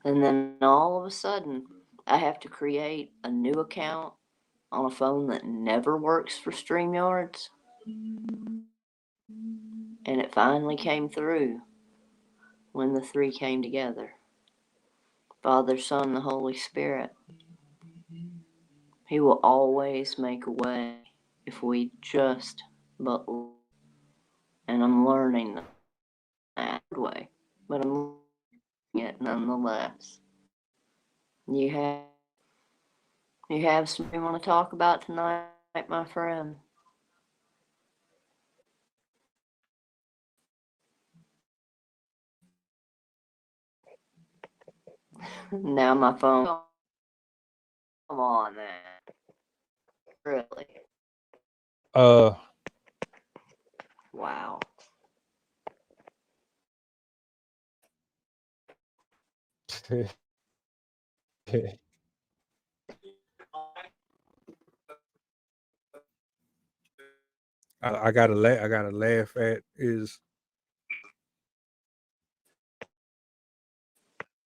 And then all of a sudden, I have to create a new account on a phone that never works for StreamYards. And it finally came through when the three came together. Father, Son, the Holy Spirit. He will always make a way if we just but. And I'm learning that way, but I'm learning it nonetheless. You have something you want to talk about tonight, my friend? Now my phone. Come on, man. Really? Wow. I gotta laugh at is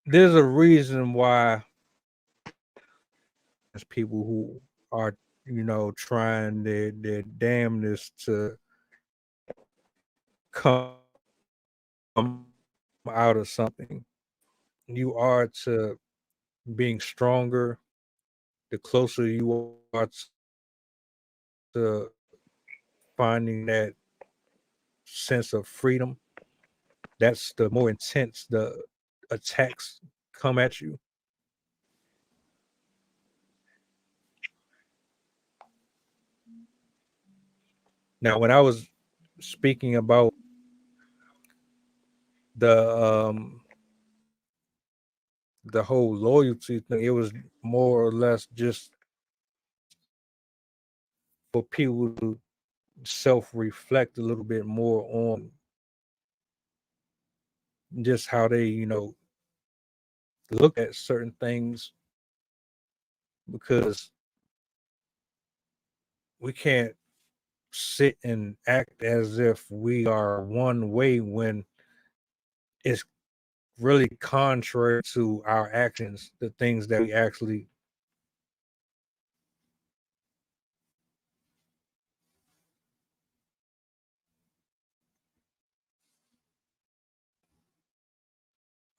there's a reason why there's people who are, trying their damnness to come out of something. You are to being stronger, the closer you are to finding that sense of freedom, that's the more intense the attacks come at you. Now, when I was speaking about the whole loyalty thing, it was more or less just for people to self-reflect a little bit more on just how they, look at certain things, because we can't sit and act as if we are one way when it's really contrary to our actions, the things that we actually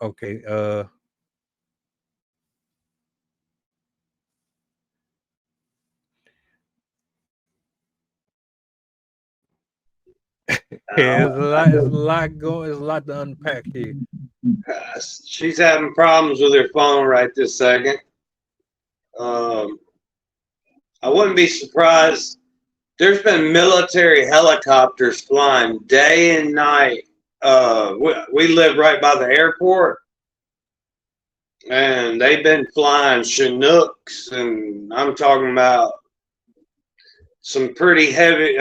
okay. Yeah, there's a lot to unpack here. She's having problems with her phone right this second. I wouldn't be surprised. There's been military helicopters flying day and night. We live right by the airport, and they've been flying Chinooks, and I'm talking about some pretty heavy,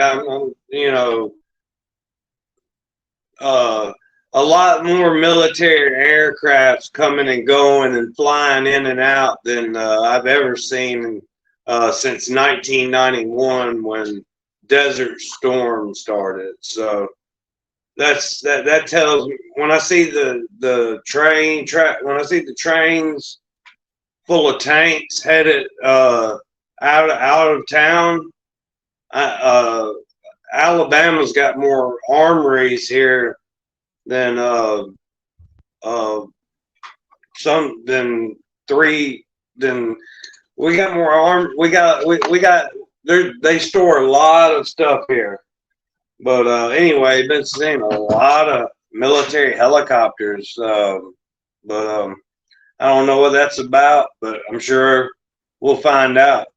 a lot more military aircrafts coming and going and flying in and out than I've ever seen since 1991 when Desert Storm started. So that tells me when I see the when I see the trains full of tanks headed out of town. Alabama's got more armories here than we got more arms. We got they store a lot of stuff here. But anyway, been seeing a lot of military helicopters. But I don't know what that's about, but I'm sure we'll find out.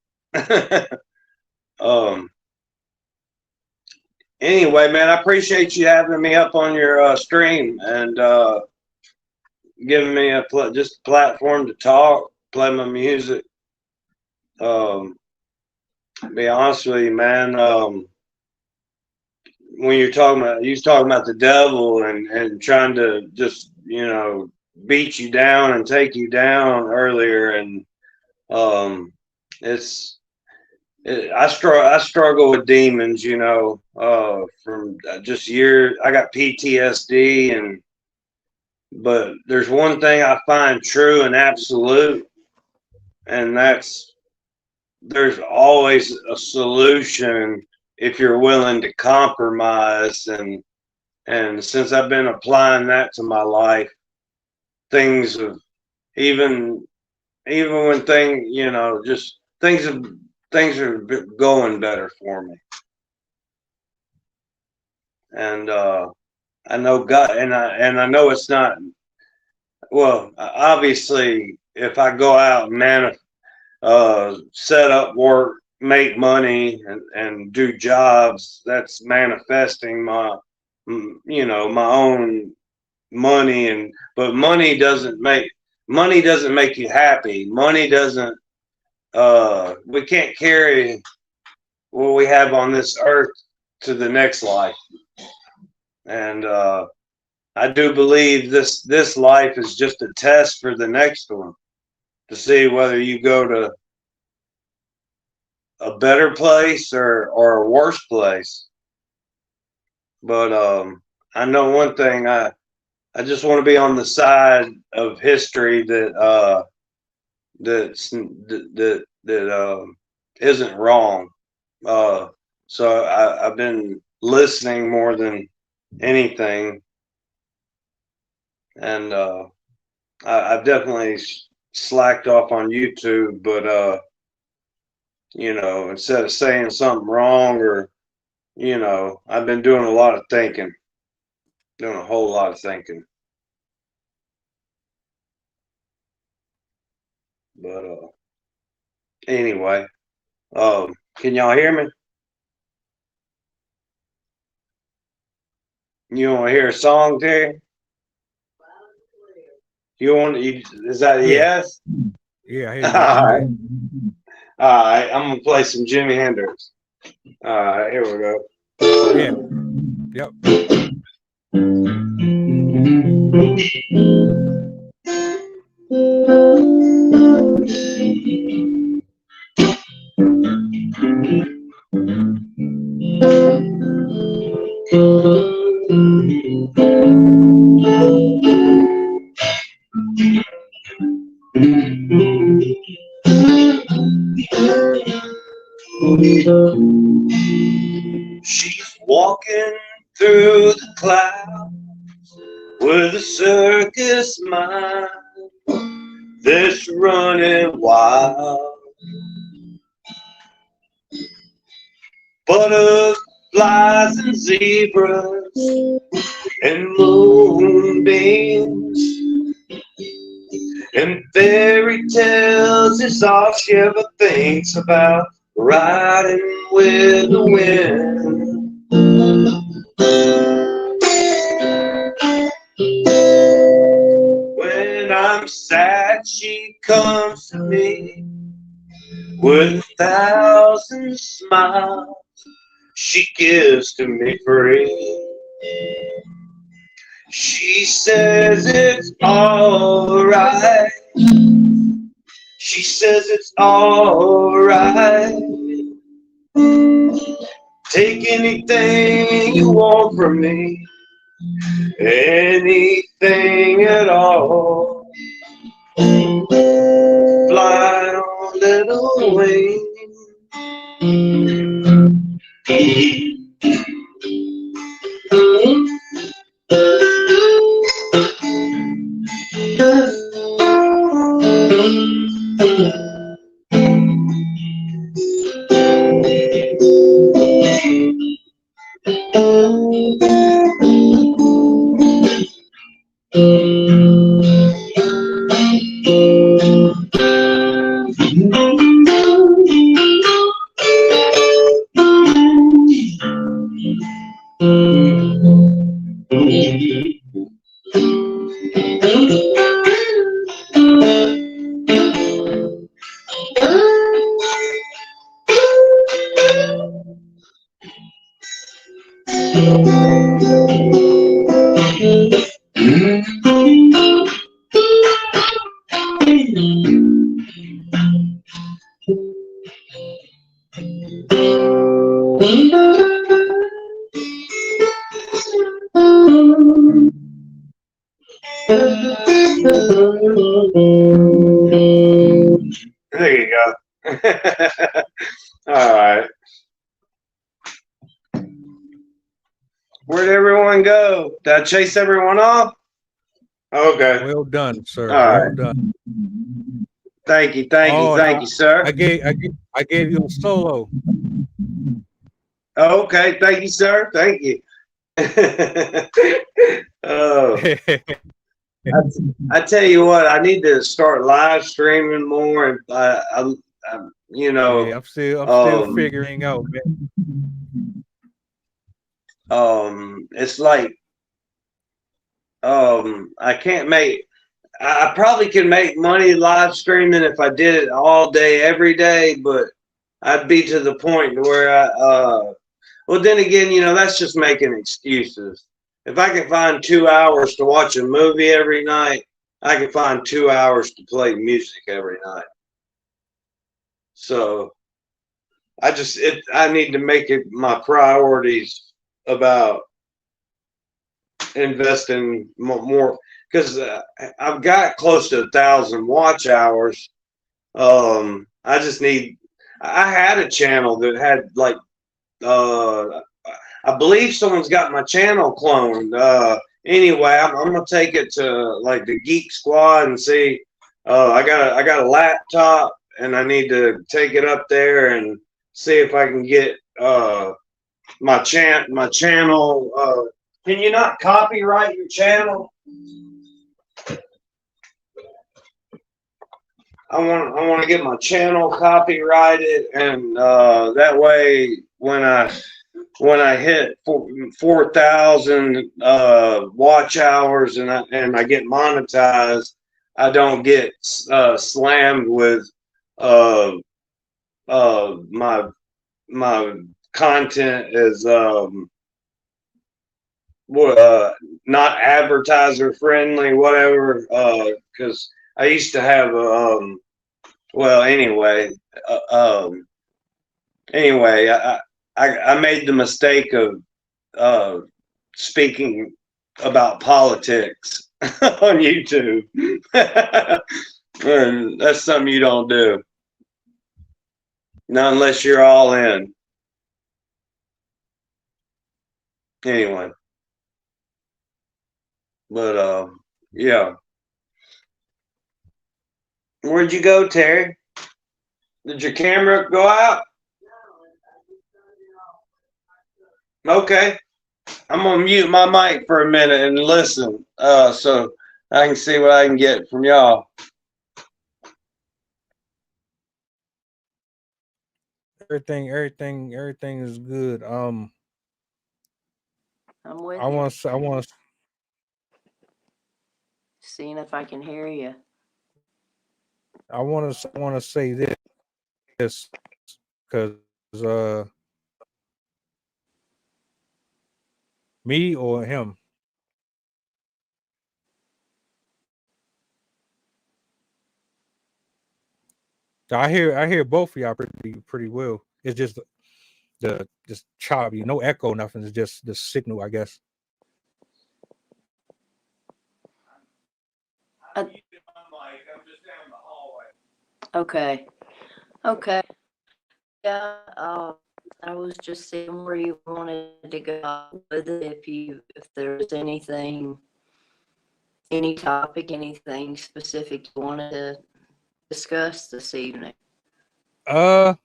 Anyway, man, I appreciate you having me up on your stream, and giving me just a platform to talk, play my music. Be honest with you, man. When you was talking about the devil and trying to just, beat you down and take you down earlier. And, I struggle with demons, from just years. I got PTSD but there's one thing I find true and absolute, and there's always a solution if you're willing to compromise. And since I've been applying that to my life, things have even when things are going better for me. And I know God, and I know it's not. Well, obviously, if I go out and set up work, make money, and do jobs, that's manifesting my own money. But money doesn't make you happy. Money doesn't. We can't carry what we have on this earth to the next life. And I do believe this life is just a test for the next one, to see whether you go to a better place or a worse place. But I know one thing. I just want to be on the side of history that isn't wrong. So I've been listening more than anything, and I've definitely slacked off on YouTube. But instead of saying something wrong, or I've been doing a lot of thinking, doing a whole lot of thinking. But anyway, can y'all hear me? You want to hear a song, Terry? Is that a yes? Yeah, I hear you. All right. All right, I'm gonna play some Jimi Hendrix. All right, here we go. Yeah. Yep. She's walking through the clouds with a circus mind that's running wild. Butterflies and zebras and moonbeams and fairy tales is all she ever thinks about, riding with the wind. When I'm sad, she comes to me with 1,000 smiles she gives to me free. She says it's all right. She says it's all right. Take anything you want from me, anything at all. Fly on little wings. All right. Where'd everyone go? Did I chase everyone off? Okay. Well done, sir. All Well right. done. Thank you, sir. I gave you a solo. Okay, thank you, sir. Thank you. Oh, I tell you what, I need to start live streaming more, and you know, Yeah, I'm still figuring out, man. it's like, I can't make. I probably could make money live streaming if I did it all day, every day, but I'd be to the point where well, then again, that's just making excuses. If I can find 2 hours to watch a movie every night, I can find 2 hours to play music every night. So I need to make it my priorities about investing more, because I've got close to 1,000 watch hours. I just need. I had a channel that had like, I believe someone's got my channel cloned. Anyway, I'm gonna take it to like the Geek Squad and see. I got a laptop, and I need to take it up there and see if I can get my channel. Can you not copyright your channel? I want to get my channel copyrighted, and that way when I hit 4,000 watch hours and I get monetized, I don't get slammed with my content is not advertiser friendly, whatever. Because I used to have well, anyway, I made the mistake of speaking about politics on YouTube. And that's something you don't do. Not unless you're all in. Anyway. But yeah. Where'd you go, Terry? Did your camera go out? Okay. I'm gonna mute my mic for a minute and listen, so I can see what I can get from y'all. Everything is good. I'm with I you. want to Seeing if I can hear you. I want to say this because me or him. I hear both of y'all pretty well. It's just just choppy, no echo, nothing. It's just the signal, I guess. Okay. Okay. Yeah. I was just seeing where you wanted to go with it. If there's anything, any topic, anything specific you wanted to discuss this evening. I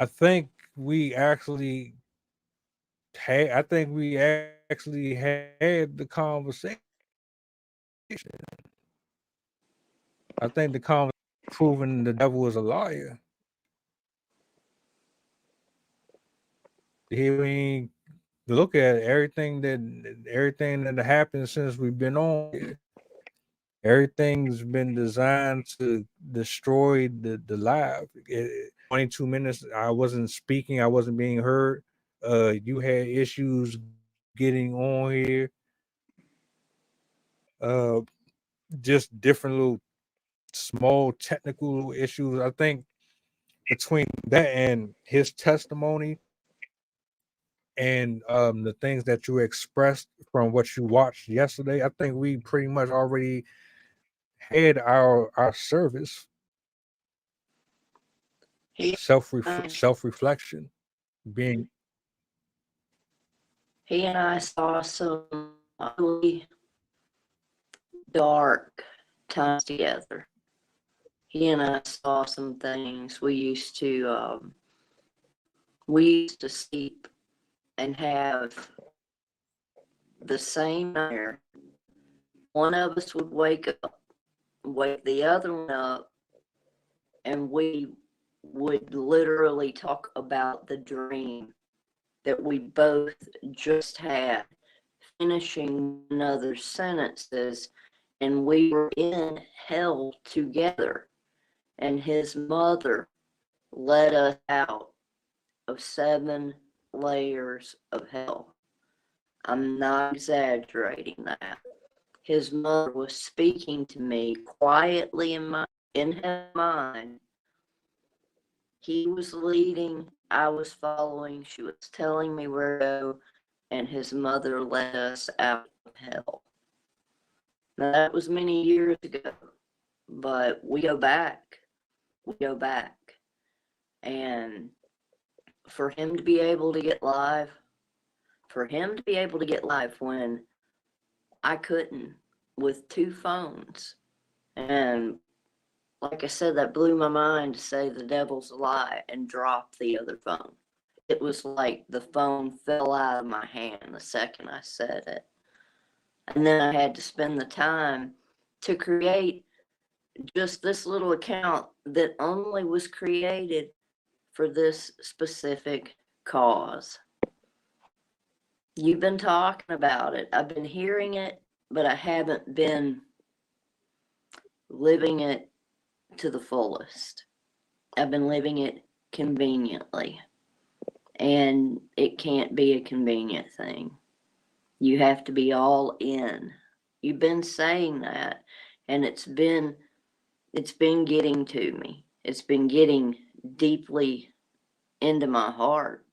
think we actually had the conversation. I think the conversation proving the devil is a liar. Here we look at everything that happened since we've been on here. Everything's been designed to destroy the live. 22 minutes, I wasn't speaking, I wasn't being heard. You had issues getting on here. Just different little small technical issues. I think between that and his testimony, and the things that you expressed from what you watched yesterday, I think we pretty much already had our service. Self-reflection being. He and I saw some ugly, dark times together. He and I saw some things. We used to sleep and have the same nightmare. One of us would wake up, wake the other one up, and we would literally talk about the dream that we both just had, finishing another sentences, and we were in hell together, and his mother let us out of 7 layers of hell. I'm not exaggerating that. His mother was speaking to me quietly in her mind. He was leading, I was following, she was telling me where to go, and his mother led us out of hell. Now, that was many years ago, but we go back. And for him to be able to get live, when I couldn't with 2 phones, and like I said, that blew my mind to say the devil's a lie and drop the other phone. It was like the phone fell out of my hand the second I said it. And then I had to spend the time to create just this little account that only was created for this specific cause. You've been talking about it. I've been hearing it, but I haven't been living it to the fullest. I've been living it conveniently, and it can't be a convenient thing. You have to be all in. You've been saying that, and it's been getting to me. It's been getting deeply into my heart,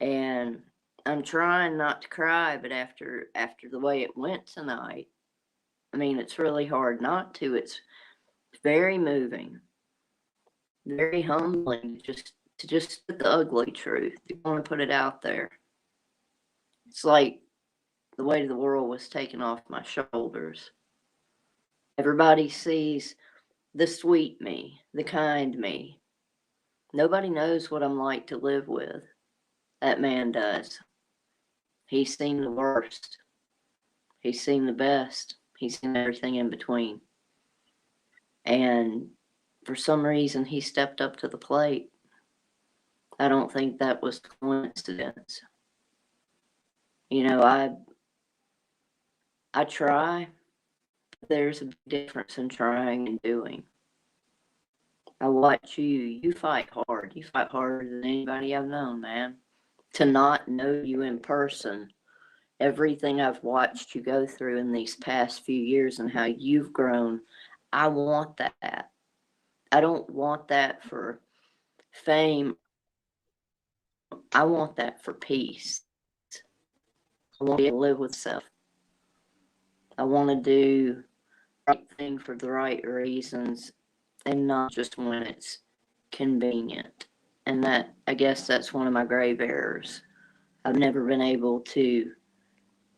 and I'm trying not to cry, but after the way it went tonight, I mean, it's really hard not to. It's very moving, very humbling, just the ugly truth. You want to put it out there. It's like the weight of the world was taken off my shoulders. Everybody sees the sweet me, the kind me. Nobody knows what I'm like to live with. That man does. He's seen the worst. He's seen the best. He's seen everything in between. And for some reason, he stepped up to the plate. I don't think that was coincidence. You know, I try. There's a big difference in trying and doing. I watch you fight hard. You fight harder than anybody I've known, man. To not know you in person, everything I've watched you go through in these past few years and how you've grown, I want that. I don't want that for fame. I want that for peace. I want to live with self. I want to do the right thing for the right reasons and not just when it's convenient. And that, I guess that's one of my grave errors. I've never been able to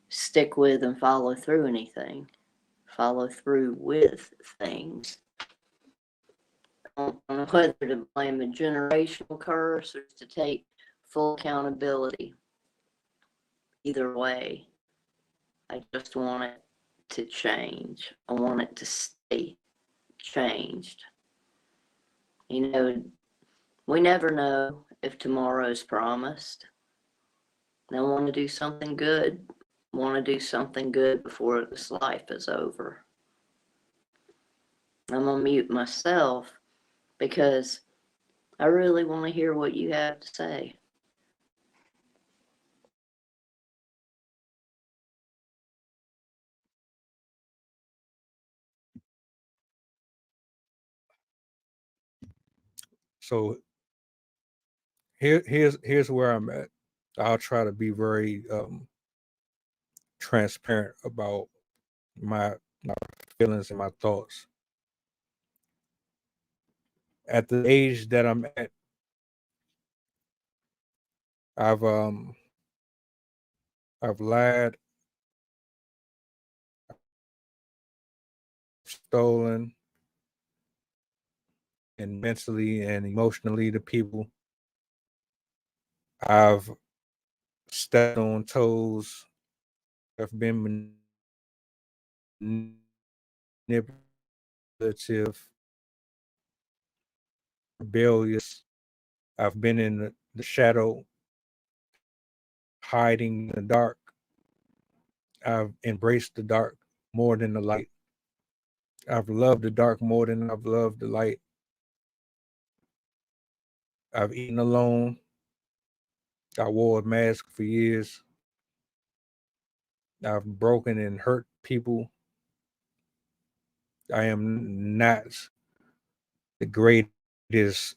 stick with and follow through with things. I don't know whether to blame a generational curse or to take full accountability. Either way, I just want it to change. I want it to stay changed. You know, we never know if tomorrow's promised. I want to do something good. Before this life is over. I'm gonna mute myself because I really want to hear what you have to say. So here's where I'm at. I'll try to be very transparent about my feelings and my thoughts. At the age that I'm at, I've lied, stolen, and mentally and emotionally to people. I've stepped on toes. I've been manipulative, rebellious. I've been in the shadow, hiding in the dark. I've embraced the dark more than the light. I've loved the dark more than I've loved the light. I've eaten alone. I wore a mask for years. I've broken and hurt people. I am not the greatest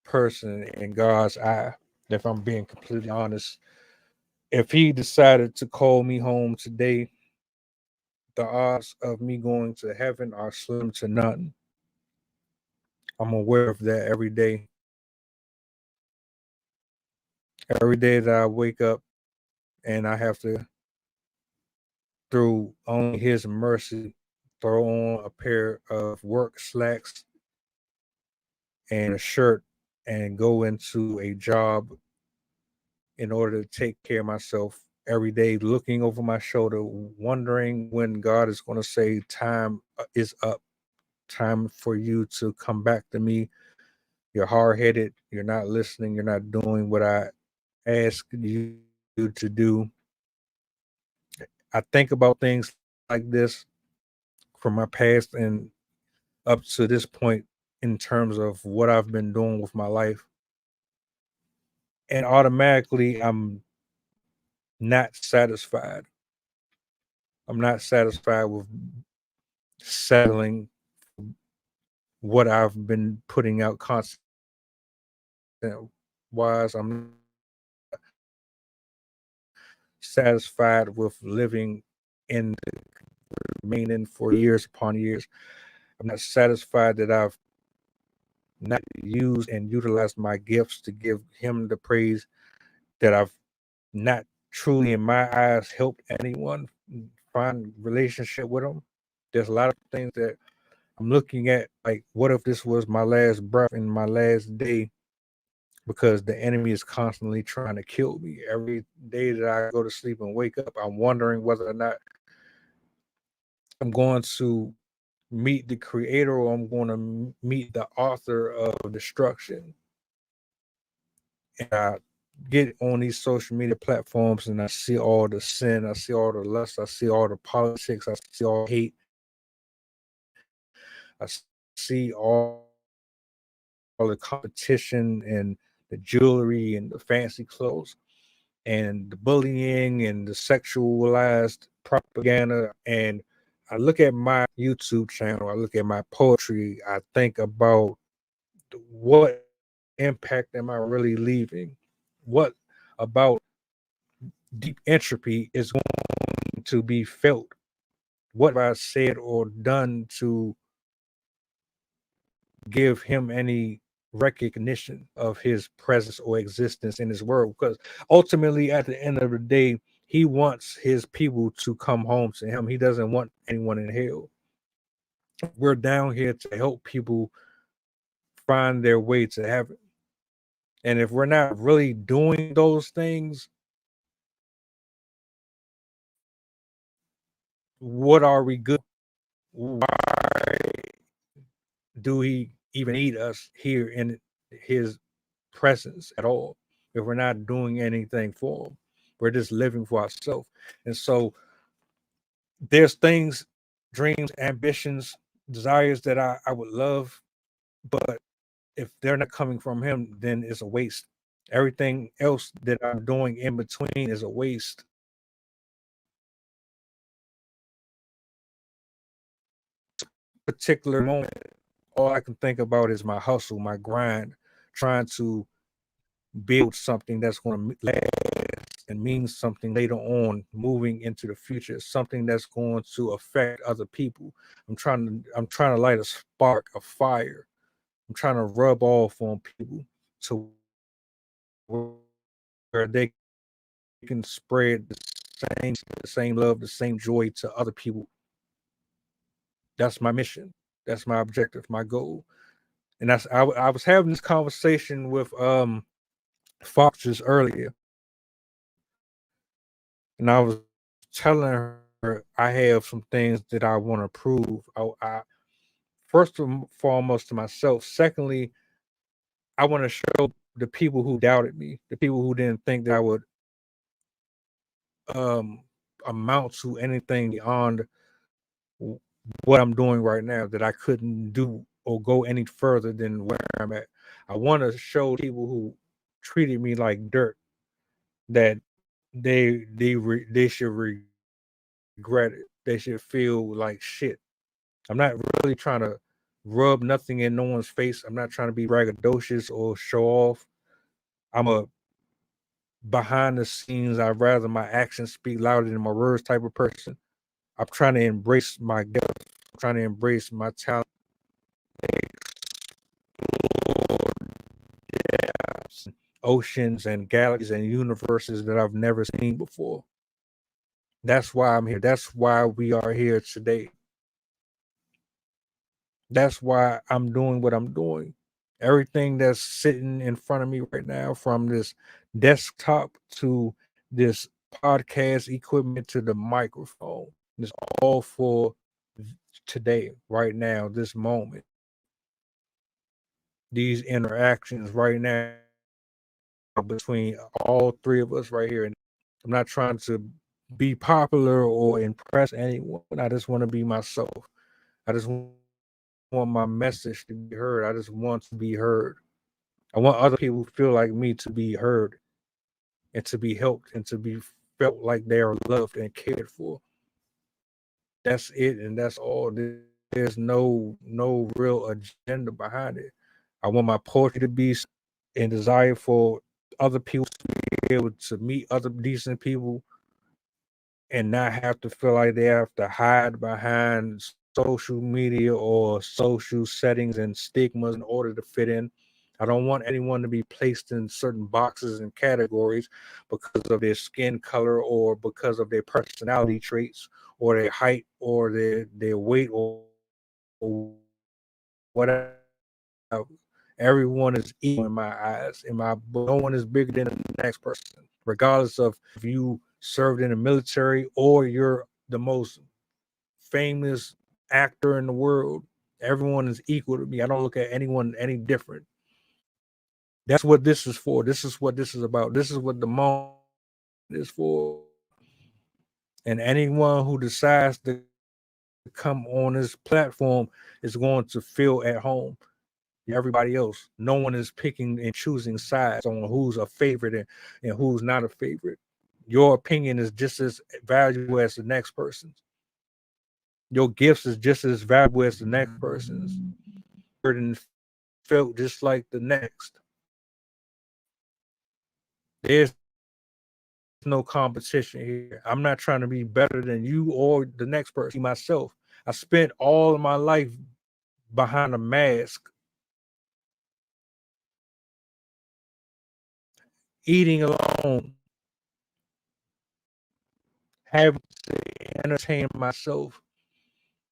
person in God's eye, if I'm being completely honest. If he decided to call me home today, the odds of me going to heaven are slim to none. I'm aware of that every day. Every day that I wake up and I have to, through only his mercy, throw on a pair of work slacks and a shirt and go into a job in order to take care of myself every day, looking over my shoulder, wondering when God is going to say, time is up. Time for you to come back to me. You're hard headed. You're not listening. You're not doing what I ask you to do. I think about things like this from my past and up to this point in terms of what I've been doing with my life. And automatically, I'm not satisfied. I'm not satisfied with settling what I've been putting out content wise. I'm satisfied with living in remaining for years upon years. I'm not satisfied that I've not used and utilized my gifts to give him the praise, that I've not truly, in my eyes, helped anyone find relationship with him. There's a lot of things that I'm looking at, like, what if this was my last breath and my last day? Because the enemy is constantly trying to kill me. Every day that I go to sleep and wake up, I'm wondering whether or not I'm going to meet the creator or I'm going to meet the author of destruction. And I get on these social media platforms and I see all the sin, I see all the lust, I see all the politics, I see all the hate, I see all the competition and the jewelry and the fancy clothes and the bullying and the sexualized propaganda. And I look at my YouTube channel, I look at my poetry, I think about what impact am I really leaving? What about deep entropy is going to be felt? What have I said or done to give him any recognition of his presence or existence in his world? Because ultimately, at the end of the day, he wants his people to come home to him. He doesn't want anyone in hell. We're down here to help people find their way to heaven. And if we're not really doing those things, what are we good? Why do he even need us here in his presence at all if we're not doing anything for him? We're just living for ourselves. And so there's things, dreams, ambitions, desires that I would love, but if they're not coming from him, then it's a waste. Everything else that I'm doing in between is a waste. Particular moment, all I can think about is my hustle, my grind, trying to build something that's going to last and mean something later on, moving into the future, something that's going to affect other people. I'm trying to light a spark, a fire. I'm trying to rub off on people to where they can spread the same love, the same joy to other people. That's my mission. That's my objective, my goal. And I was having this conversation with Fox just earlier, and I was telling her I have some things that I want to prove. I first and foremost to myself. Secondly, I want to show the people who doubted me, the people who didn't think that I would amount to anything beyond what I'm doing right now, that I couldn't do or go any further than where I'm at. I want to show people who treated me like dirt that they should regret it. They should feel like shit. I'm not really trying to rub nothing in no one's face. I'm not trying to be braggadocious or show off. I'm a behind the scenes, I'd rather my actions speak louder than my words type of person. I'm trying to embrace my gift. I'm trying to embrace my talent. Oceans and galaxies and universes that I've never seen before. That's why I'm here. That's why we are here today. That's why I'm doing what I'm doing. Everything that's sitting in front of me right now, from this desktop to this podcast equipment to the microphone, it's all for today, right now, this moment. These interactions right now between all three of us right here. And I'm not trying to be popular or impress anyone. I just want to be myself. I just want my message to be heard. I just want to be heard. I want other people who feel like me to be heard and to be helped and to be felt like they are loved and cared for. That's it, and that's all. There's no real agenda behind it. I want my poetry to be and desire for other people to be able to meet other decent people and not have to feel like they have to hide behind social media or social settings and stigmas in order to fit in. I don't want anyone to be placed in certain boxes and categories because of their skin color or because of their personality traits or their height or their weight or whatever. Everyone is equal in my eyes. No one is bigger than the next person, regardless of if you served in the military or you're the most famous actor in the world. Everyone is equal to me. I don't look at anyone any different. That's what this is for. This is what this is about. This is what the moment is for. And anyone who decides to come on this platform is going to feel at home. Everybody else, no one is picking and choosing sides on who's a favorite and who's not a favorite. Your opinion is just as valuable as the next person's. Your gifts is just as valuable as the next person's. And felt just like the next. There's no competition here. I'm not trying to be better than you or the next person. Myself, I spent all of my life behind a mask, eating alone, having to entertain myself,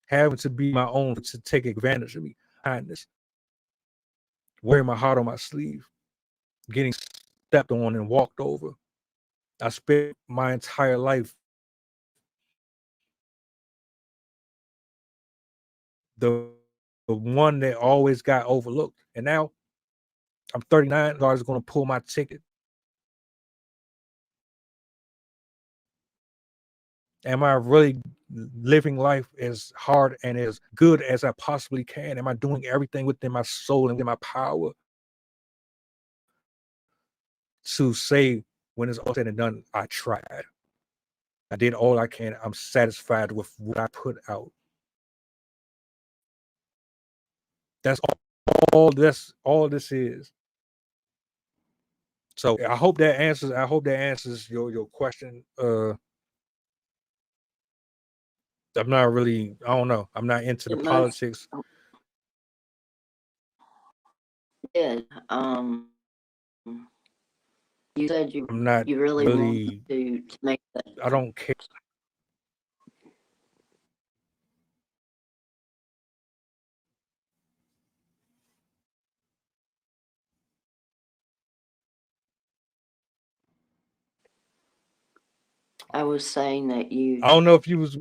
having to be my own, to take advantage of me, kindness, wearing my heart on my sleeve, getting stepped on and walked over. I spent my entire life the one that always got overlooked. And now I'm 39, God is going to pull my ticket. Am I really living life as hard and as good as I possibly can? Am I doing everything within my soul and within my power to say, when it's all said and done, I tried. I did all I can. I'm satisfied with what I put out. That's all this is. So I hope that answers your question. I'm not really, I don't know. I'm not into the It most politics. did. You said you I'm not really really, want to make that. I don't care. I was saying that I you. don't know if you was,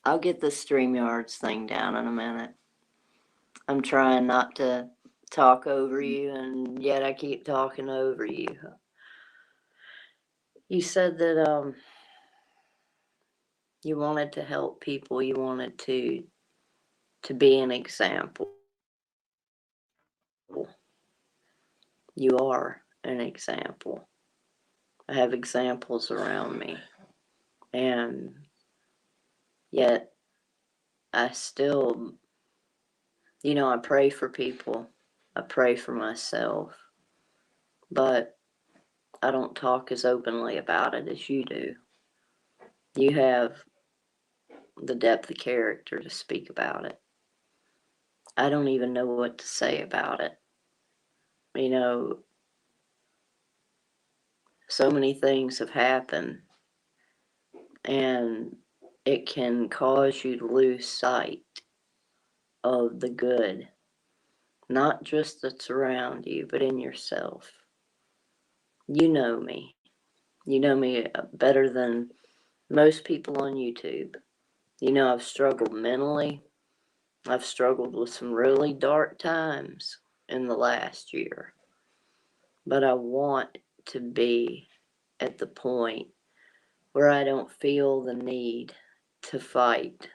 I'll get the StreamYards thing down in a minute. I'm trying not to talk over you, and yet I keep talking over you. You said that you wanted to help people. You wanted to be an example. You are an example. I have examples around me, and yet I still, I pray for people. I pray for myself, but I don't talk as openly about it as you do. You have the depth of character to speak about it. I don't even know what to say about it. So many things have happened, and it can cause you to lose sight of the good, not just that's around you, but in yourself. You know me. You know me better than most people on YouTube. I've struggled mentally. I've struggled with some really dark times in the last year. But I want to be at the point where I don't feel the need to fight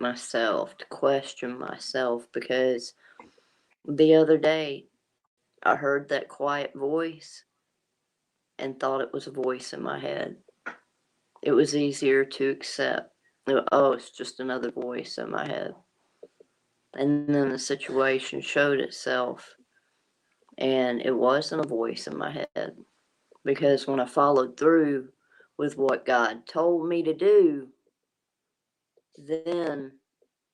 myself, to question myself, because the other day I heard that quiet voice and thought it was a voice in my head. It was easier to accept. Oh, it's just another voice in my head. And then the situation showed itself, and it wasn't a voice in my head. Because when I followed through with what God told me to do, then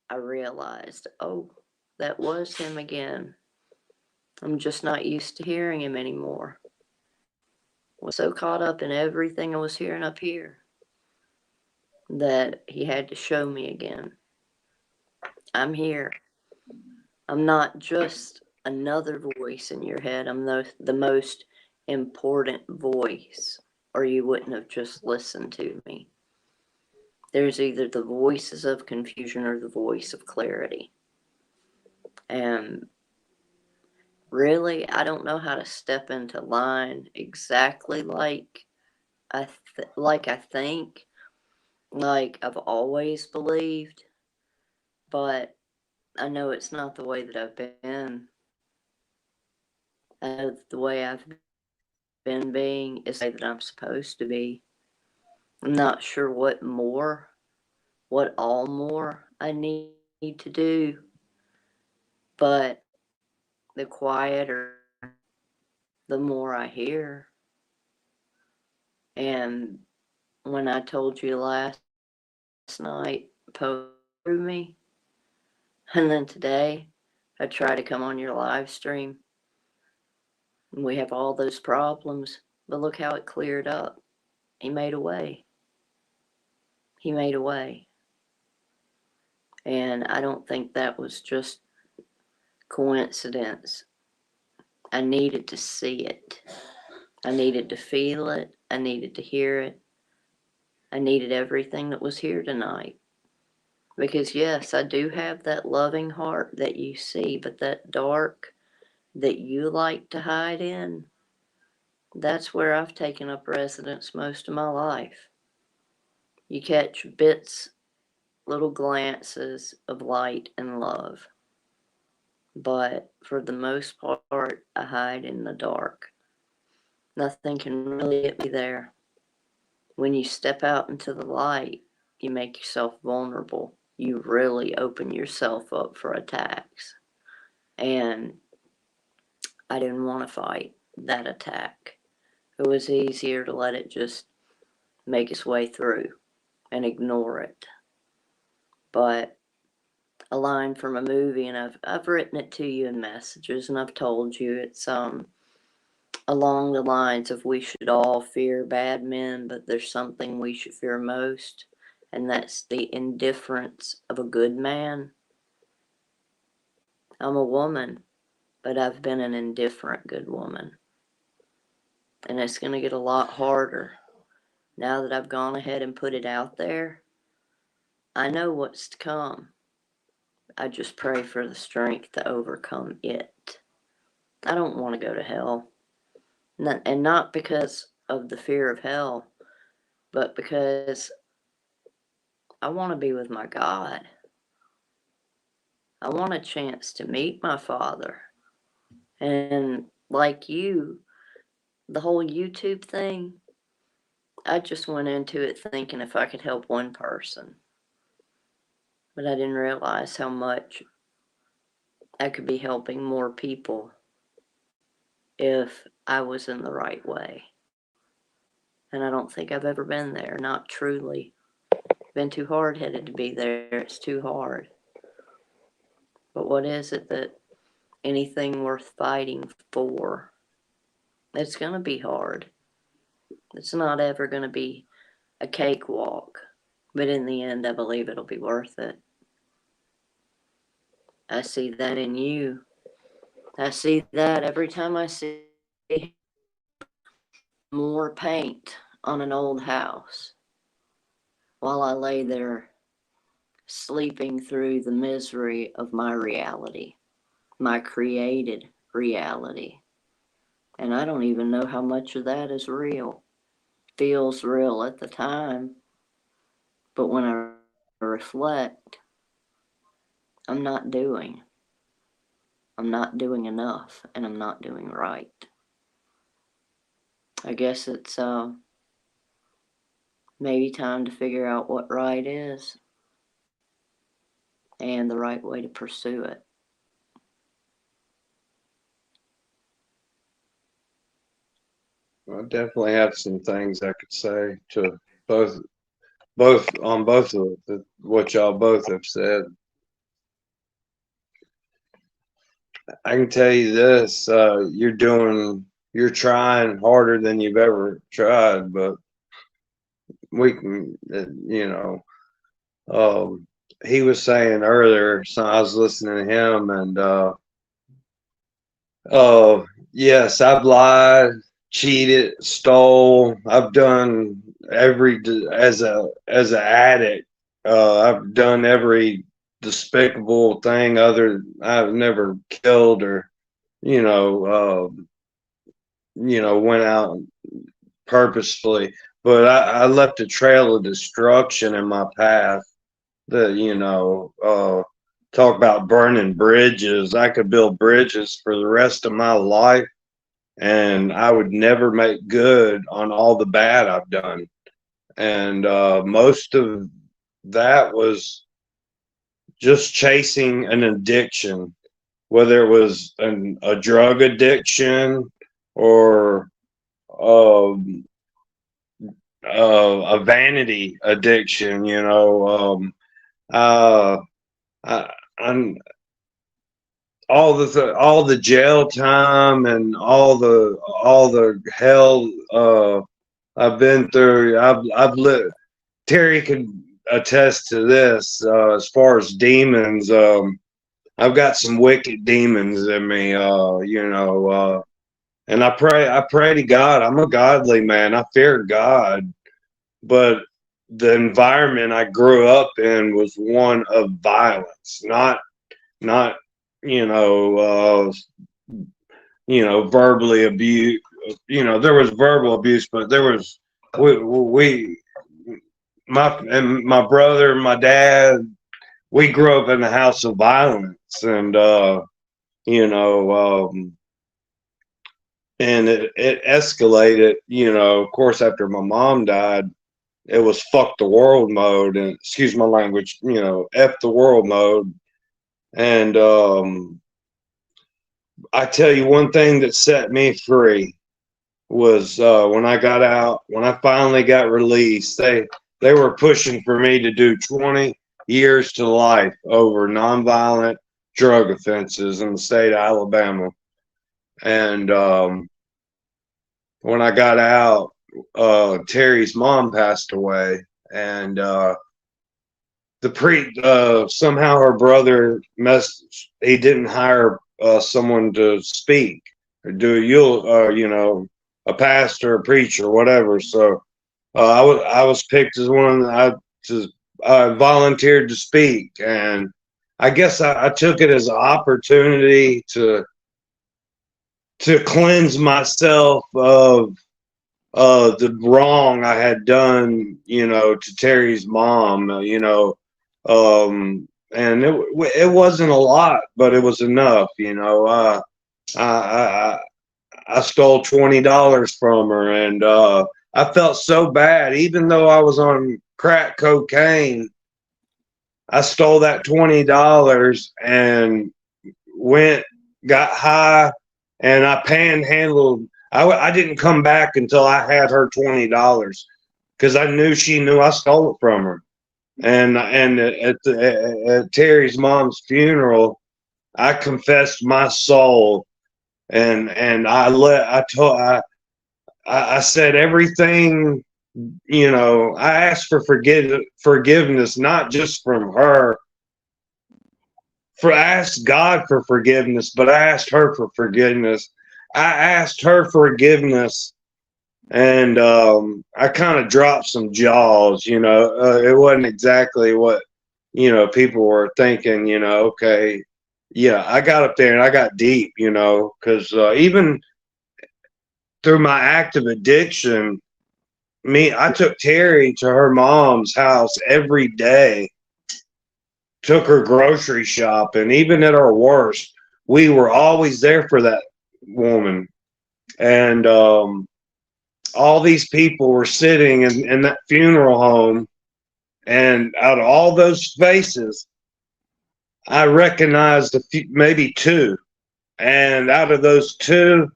I realized, oh, that was him again. I'm just not used to hearing him anymore. I was so caught up in everything I was hearing up here that he had to show me again. I'm here. I'm not just another voice in your head. I'm the most important voice, or you wouldn't have just listened to me. There's either the voices of confusion or the voice of clarity. And really, I don't know how to step into line exactly like I think, like I've always believed, but I know it's not the way that I've been. I know the way I've been being is the way that I'm supposed to be. I'm not sure what all more I need to do, but the quieter, the more I hear. And when I told you last night, post through me, and then today I try to come on your live stream, and we have all those problems, but look how it cleared up. He made a way. He made a way. And I don't think that was just coincidence. I needed to see it. I needed to feel it. I needed to hear it. I needed everything that was here tonight. Because, yes, I do have that loving heart that you see, but that dark that you like to hide in, that's where I've taken up residence most of my life. You catch bits, little glances of light and love. But for the most part, I hide in the dark. Nothing can really get me there. When you step out into the light, you make yourself vulnerable. you really open yourself up for attacks. And I didn't want to fight that attack. It was easier to let it just make its way through and ignore it. But a line from a movie, and I've written it to you in messages, and I've told you it's along the lines of we should all fear bad men, but there's something we should fear most, and that's the indifference of a good man. I'm a woman, but I've been an indifferent good woman. And it's going to get a lot harder now that I've gone ahead and put it out there. I know what's to come. I just pray for the strength to overcome it. I don't want to go to hell. And not because of the fear of hell, but because I want to be with my God. I want a chance to meet my Father. And like you, the whole YouTube thing, I just went into it thinking if I could help one person. But I didn't realize how much I could be helping more people if I was in the right way. And I don't think I've ever been there, not truly. Been too hard-headed to be there. It's too hard. But what is it that anything worth fighting for? It's going to be hard. It's not ever going to be a cakewalk. But in the end, I believe it'll be worth it. I see that in you. I see that every time I see more paint on an old house while I lay there sleeping through the misery of my reality, my created reality. And I don't even know how much of that is real. Feels real at the time, but when I reflect, I'm not doing enough, and I'm not doing right. I guess it's maybe time to figure out what right is and the right way to pursue it. I definitely have some things I could say to both on both of what y'all both have said. I can tell you this: you're trying harder than you've ever tried, but we can, he was saying earlier, so I was listening to him, and yes, I've lied, cheated, stole. I've done as an addict. I've done every despicable thing. I've never killed or, went out purposefully. But I left a trail of destruction in my path. That talk about burning bridges. I could build bridges for the rest of my life, and I would never make good on all the bad I've done. And most of that was just chasing an addiction, whether it was a drug addiction or a vanity addiction. I'm all the jail time and all the hell I've been through. I've lived. Terry could attest to this. As far as demons, I've got some wicked demons in me. And I pray to God. I'm a godly man. I fear God, but the environment I grew up in was one of violence, not verbally abuse. There was verbal abuse, but there was my brother and my dad, we grew up in a house of violence, and and it escalated, of course, after my mom died. it was fuck the world mode, and excuse my language, you know, F the world mode. And I tell you, one thing that set me free was when I got out, when I finally got released. They were pushing for me to do 20 years to life over nonviolent drug offenses in the state of Alabama. And when I got out, Terry's mom passed away, and somehow her brother he didn't hire someone to speak or do you know, a pastor, a preacher, whatever. So I was picked as one. I volunteered to speak, and I guess I took it as an opportunity to cleanse myself of the wrong I had done, you know, to Terry's mom, you know, and it wasn't a lot, but it was enough, you know. I stole $20 from her, and I felt so bad, even though I was on crack cocaine. I stole that $20 and got high, and I panhandled. I didn't come back until I had her $20 because I knew she knew I stole it from her. And at Terry's mom's funeral, I confessed my soul, and I said everything. You know, I asked for forgiveness, not just from her. I asked God for forgiveness, but I asked her for forgiveness. I asked her forgiveness, and I kind of dropped some jaws. You know, it wasn't exactly what, you know, people were thinking. You know, okay, yeah, I got up there and I got deep. You know, because even through my active addiction, I took Terry to her mom's house every day, took her grocery shopping, even at our worst. We were always there for that woman. And all these people were sitting in that funeral home, and out of all those faces, I recognized maybe two. And out of those two,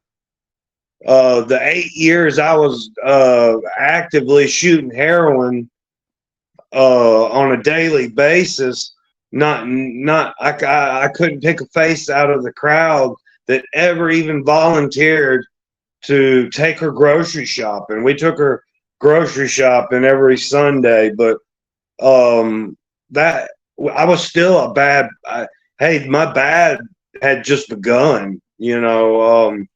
the 8 years I was actively shooting heroin on a daily basis, I couldn't pick a face out of the crowd that ever even volunteered to take her grocery shopping. We took her grocery shopping every Sunday, but that I was still hey, my bad had just begun, you know.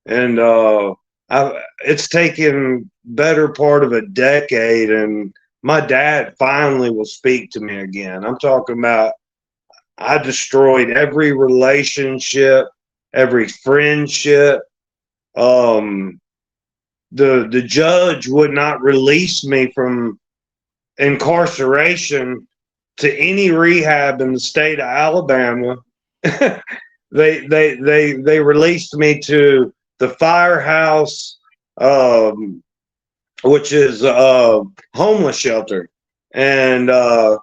And it's taken better part of a decade, and my dad finally will speak to me again. I'm talking about I destroyed every relationship, every friendship. The judge would not release me from incarceration to any rehab in the state of Alabama. They released me to the Firehouse, which is a homeless shelter, and I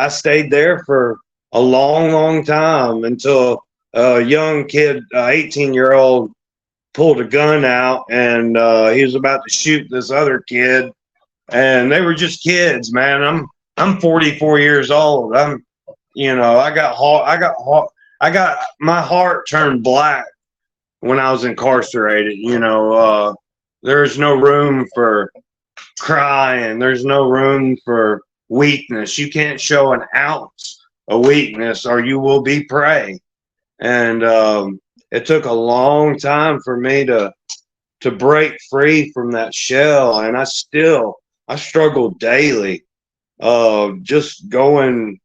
stayed there for a long time until a young kid, 18-year-old, pulled a gun out, and he was about to shoot this other kid, and they were just kids, man. I'm 44 years old. You know, I got my heart turned black when I was incarcerated. You know, there's no room for crying. There's no room for weakness. You can't show an ounce of weakness or you will be prey. And it took a long time for me to break free from that shell. And I struggle daily, just going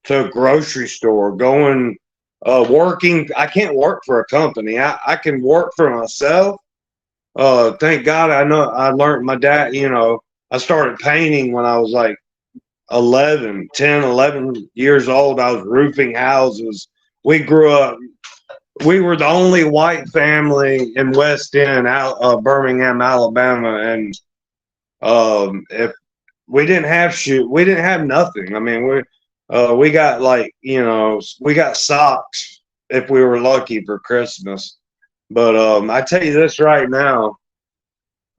to a grocery store, working. I can't work for a company. I can work for myself. Thank God I learned my dad, you know, I started painting when I was like 11 years old. I was roofing houses. We grew up, we were the only white family in West End, Birmingham, Alabama. And If we didn't have we didn't have nothing. I mean, we got like, we got socks if we were lucky for Christmas. But I tell you this right now,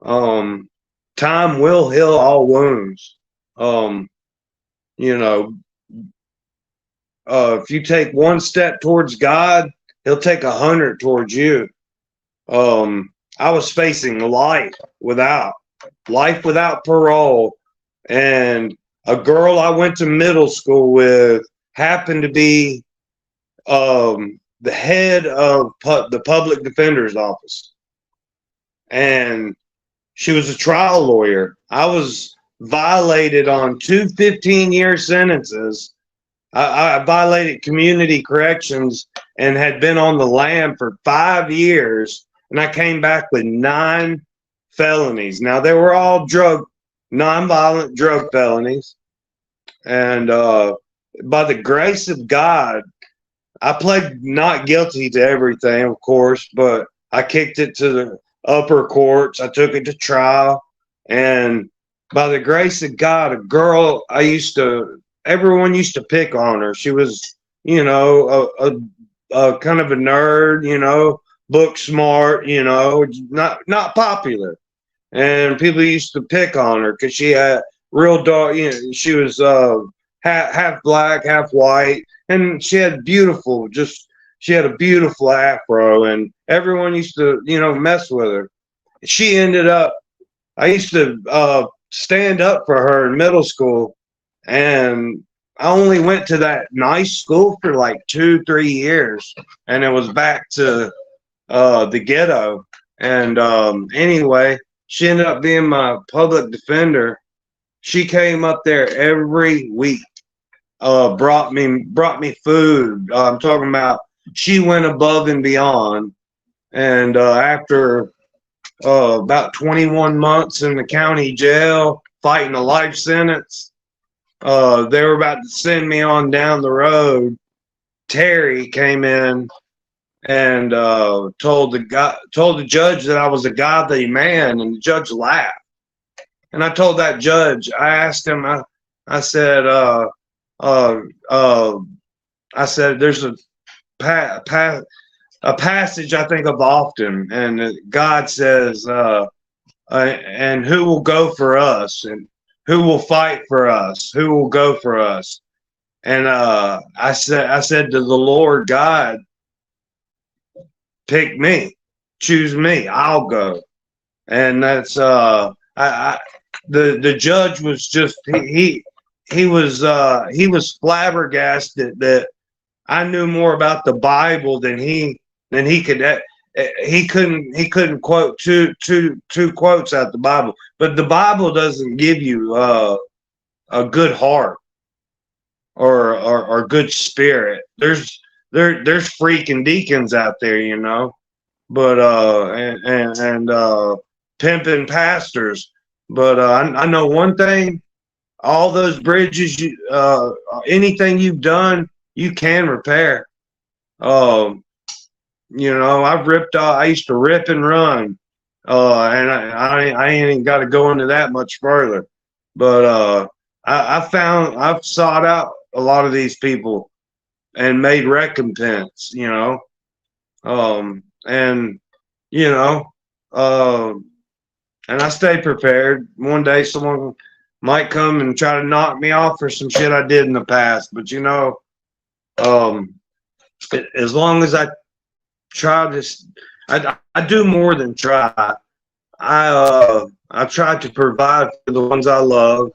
time will heal all wounds. You know, if you take one step towards God, He'll take 100 towards you. I was facing life without parole, and a girl I went to middle school with happened to be the head of the public defender's office, and she was a trial lawyer. I was violated on 2 15-year sentences. I violated community corrections and had been on the lam for 5 years, and I came back with 9 felonies. Now, they were all nonviolent drug felonies. And by the grace of God, I pled not guilty to everything, of course, but I kicked it to the upper courts. I took it to trial. And by the grace of God, a girl everyone used to pick on her. She was, a kind of a nerd, book smart, not popular. And people used to pick on her because she had real dark, she was half black, half white, and she had a beautiful afro, and everyone used to, mess with her. I used to stand up for her in middle school, and I only went to that nice school for like 2-3 years, and it was back to the ghetto. And anyway, she ended up being my public defender. She came up there every week, brought me food. I'm talking about she went above and beyond. And after about 21 months in the county jail, fighting a life sentence, they were about to send me on down the road. Terry came in and told the judge that I was a godly man, and the judge laughed. And I told that judge, I asked him, I said, there's a passage I think of often, and God says, and who will go for us, and who will fight for us, who will go for us. And I said to the Lord God, pick me, choose me, I'll go. And that's the judge was just he was flabbergasted that I knew more about the Bible than he could. He couldn't quote two quotes out the Bible, but the Bible doesn't give you a good heart or good spirit. There's freaking deacons out there, but and pimping pastors. But I know one thing: all those bridges, anything you've done, you can repair. I've ripped off. I used to rip and run, and I ain't got to go into that much further. But I've sought out a lot of these people and made recompense, and I stay prepared. One day someone might come and try to knock me off for some shit I did in the past, but as long as I try this, I do more than try. I try to provide for the ones I love,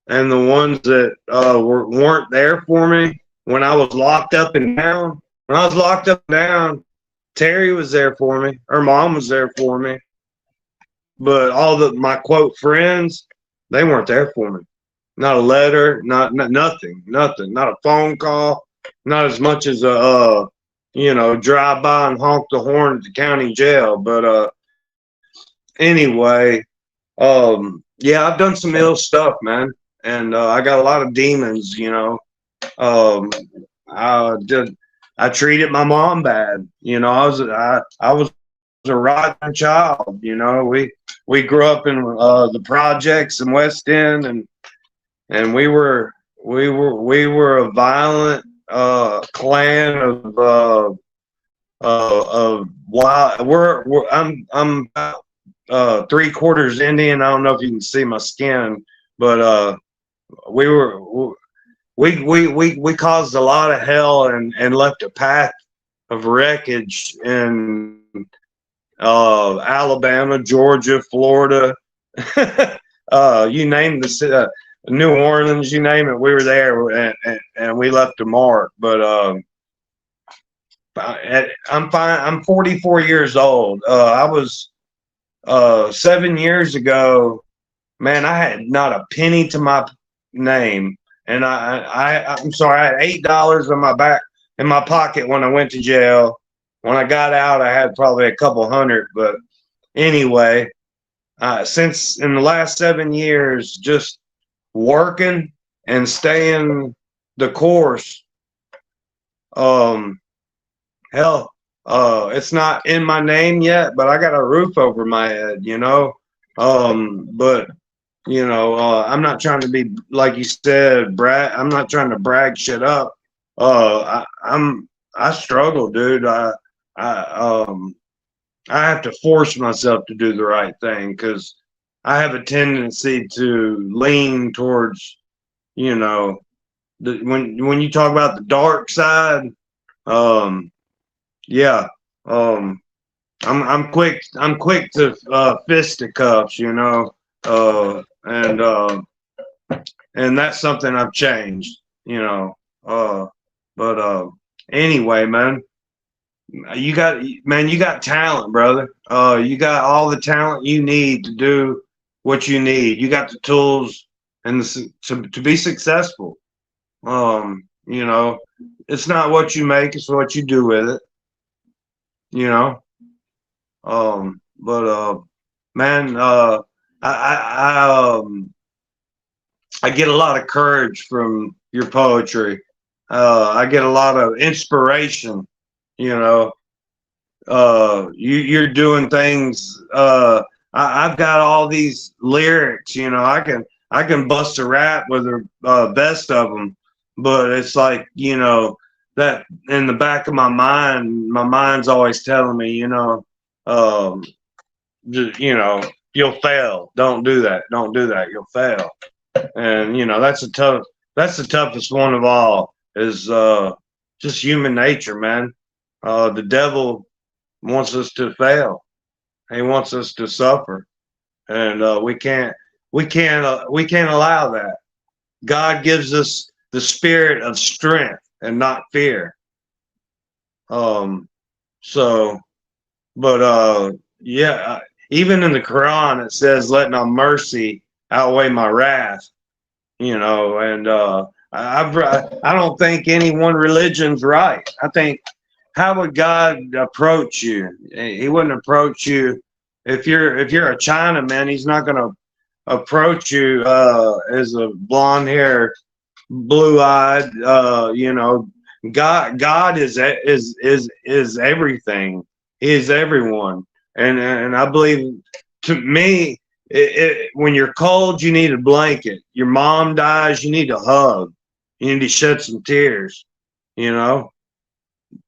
and the ones that weren't there for me when I was locked up and down. When I was locked up and down, Terry was there for me. Her mom was there for me. But all my quote friends, they weren't there for me. Not a letter, nothing, not a phone call, not as much as a drive by and honk the horn at the county jail. But anyway, yeah, I've done some ill stuff, man, and I got a lot of demons. I treated my mom bad. I was a rotten child. You know, we grew up in the projects in West End, and we were a violent clan of wild. I'm about 3/4 Indian. I don't know if you can see my skin, but we were we caused a lot of hell and left a path of wreckage in Alabama, Georgia, Florida, you name the New Orleans, you name it, we were there, and we left a mark. But I'm fine. I'm 44 years old. I was 7 years ago. Man, I had not a penny to my name, and I'm sorry. I had $8 in my pocket when I went to jail. When I got out, I had probably a couple hundred. But anyway, since in the last 7 years, just working and staying the course. Hell, it's not in my name yet, but I got a roof over my head, you know. But you know, I'm not trying to be, like you said, brag. I'm not trying to brag shit up. I struggle, dude. I have to force myself to do the right thing because I have a tendency to lean towards, you know, when you talk about the dark side, yeah, I'm quick to fisticuffs, you know, and that's something I've changed, you know, but anyway, man. You got talent, brother. You got all the talent you need to do what you need. You got the tools and to be successful. You know, it's not what you make, it's what you do with it. You know. But man, I get a lot of courage from your poetry. I get a lot of inspiration. You know, you're doing things. I've got all these lyrics. You know, I can bust a rap with the best of them, but it's like, you know, that in the back of my mind's always telling me, you know, you know, you'll fail. Don't do that. Don't do that. You'll fail. And you know, that's the toughest one of all. Is just human nature, man. The devil wants us to fail. He wants us to suffer, and we can't allow that. God gives us the spirit of strength and not fear. So, but yeah, even in the Quran it says, "Let not mercy outweigh my wrath." You know, and I don't think any one religion's right. I think, how would God approach you? He wouldn't approach you if you're a Chinaman. He's not going to approach you as a blonde hair, blue eyed. You know, God is everything. He is everyone, and I believe, to me, when you're cold, you need a blanket. Your mom dies, you need a hug. You need to shed some tears. You know.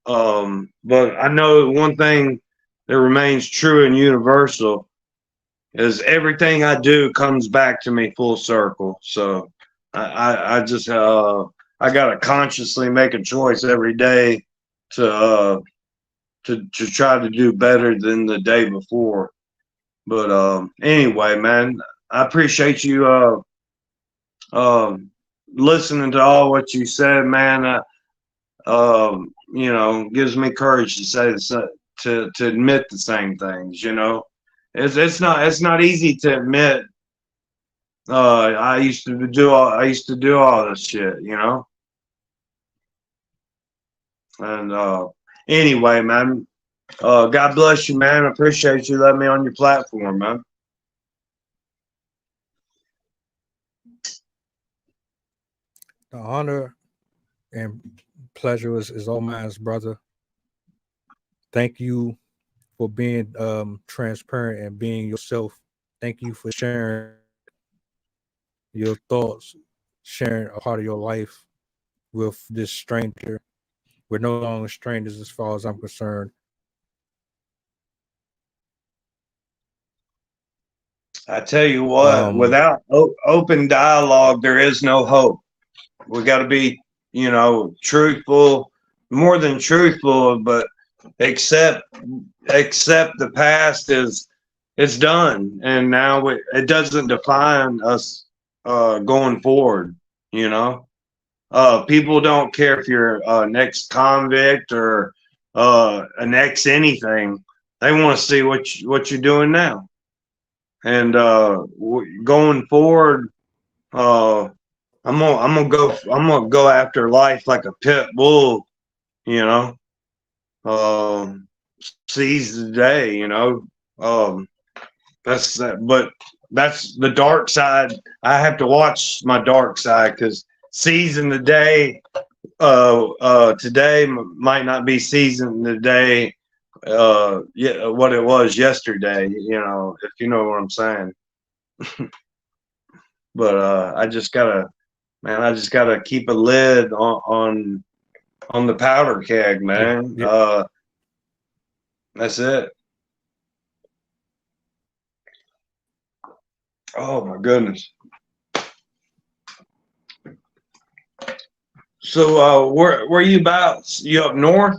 But I know one thing that remains true and universal is everything I do comes back to me full circle. So I just I gotta consciously make a choice every day to try to do better than the day before. But anyway, man, I appreciate you listening to all what you said, man. You know, gives me courage to say to admit the same things. You know, it's not easy to admit. I used to do all this shit. You know, and anyway, man. God bless you, man. I appreciate you letting me on your platform, man. The honor and pleasure is all mine, brother. Thank you for being transparent and being yourself. Thank you for sharing your thoughts, sharing a part of your life with this stranger. We're no longer strangers as far as I'm concerned. I tell you what, without open dialogue, there is no hope. We got to be, truthful, more than truthful, but accept the past is it's done, and now it doesn't define us going forward. People don't care if you're an ex-convict or an ex anything. They want to see what you're doing now. And going forward, I'm gonna go after life like a pit bull, seize the day, that's that. But that's the dark side. I have to watch my dark side, because seizing the day today might not be seizing the day what it was yesterday, if you know what I'm saying. But I just gotta keep a lid on the powder keg, man. Yep. That's it. Oh my goodness. So where you about? You up north?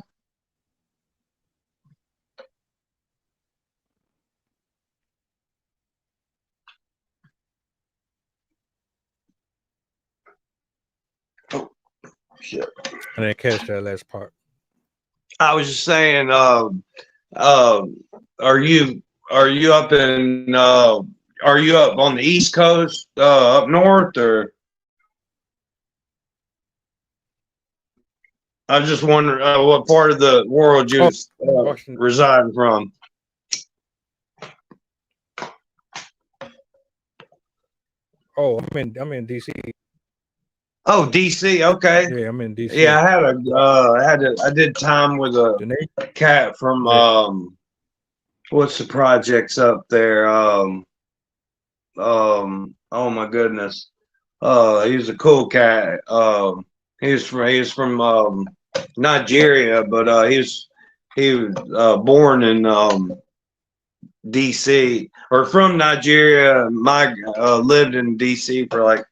Oh shit. I didn't catch that last part. I was just saying, are you up in are you up on the East Coast, up north, or? I was just wondering what part of the world you reside from. Oh, I'm in DC. Oh, DC. Okay. Yeah, I'm in DC. Yeah, I did time with a cat from what's the projects up there? Oh my goodness. He was a cool cat. He was from Nigeria, but he was born in DC, or from Nigeria. Lived in DC for like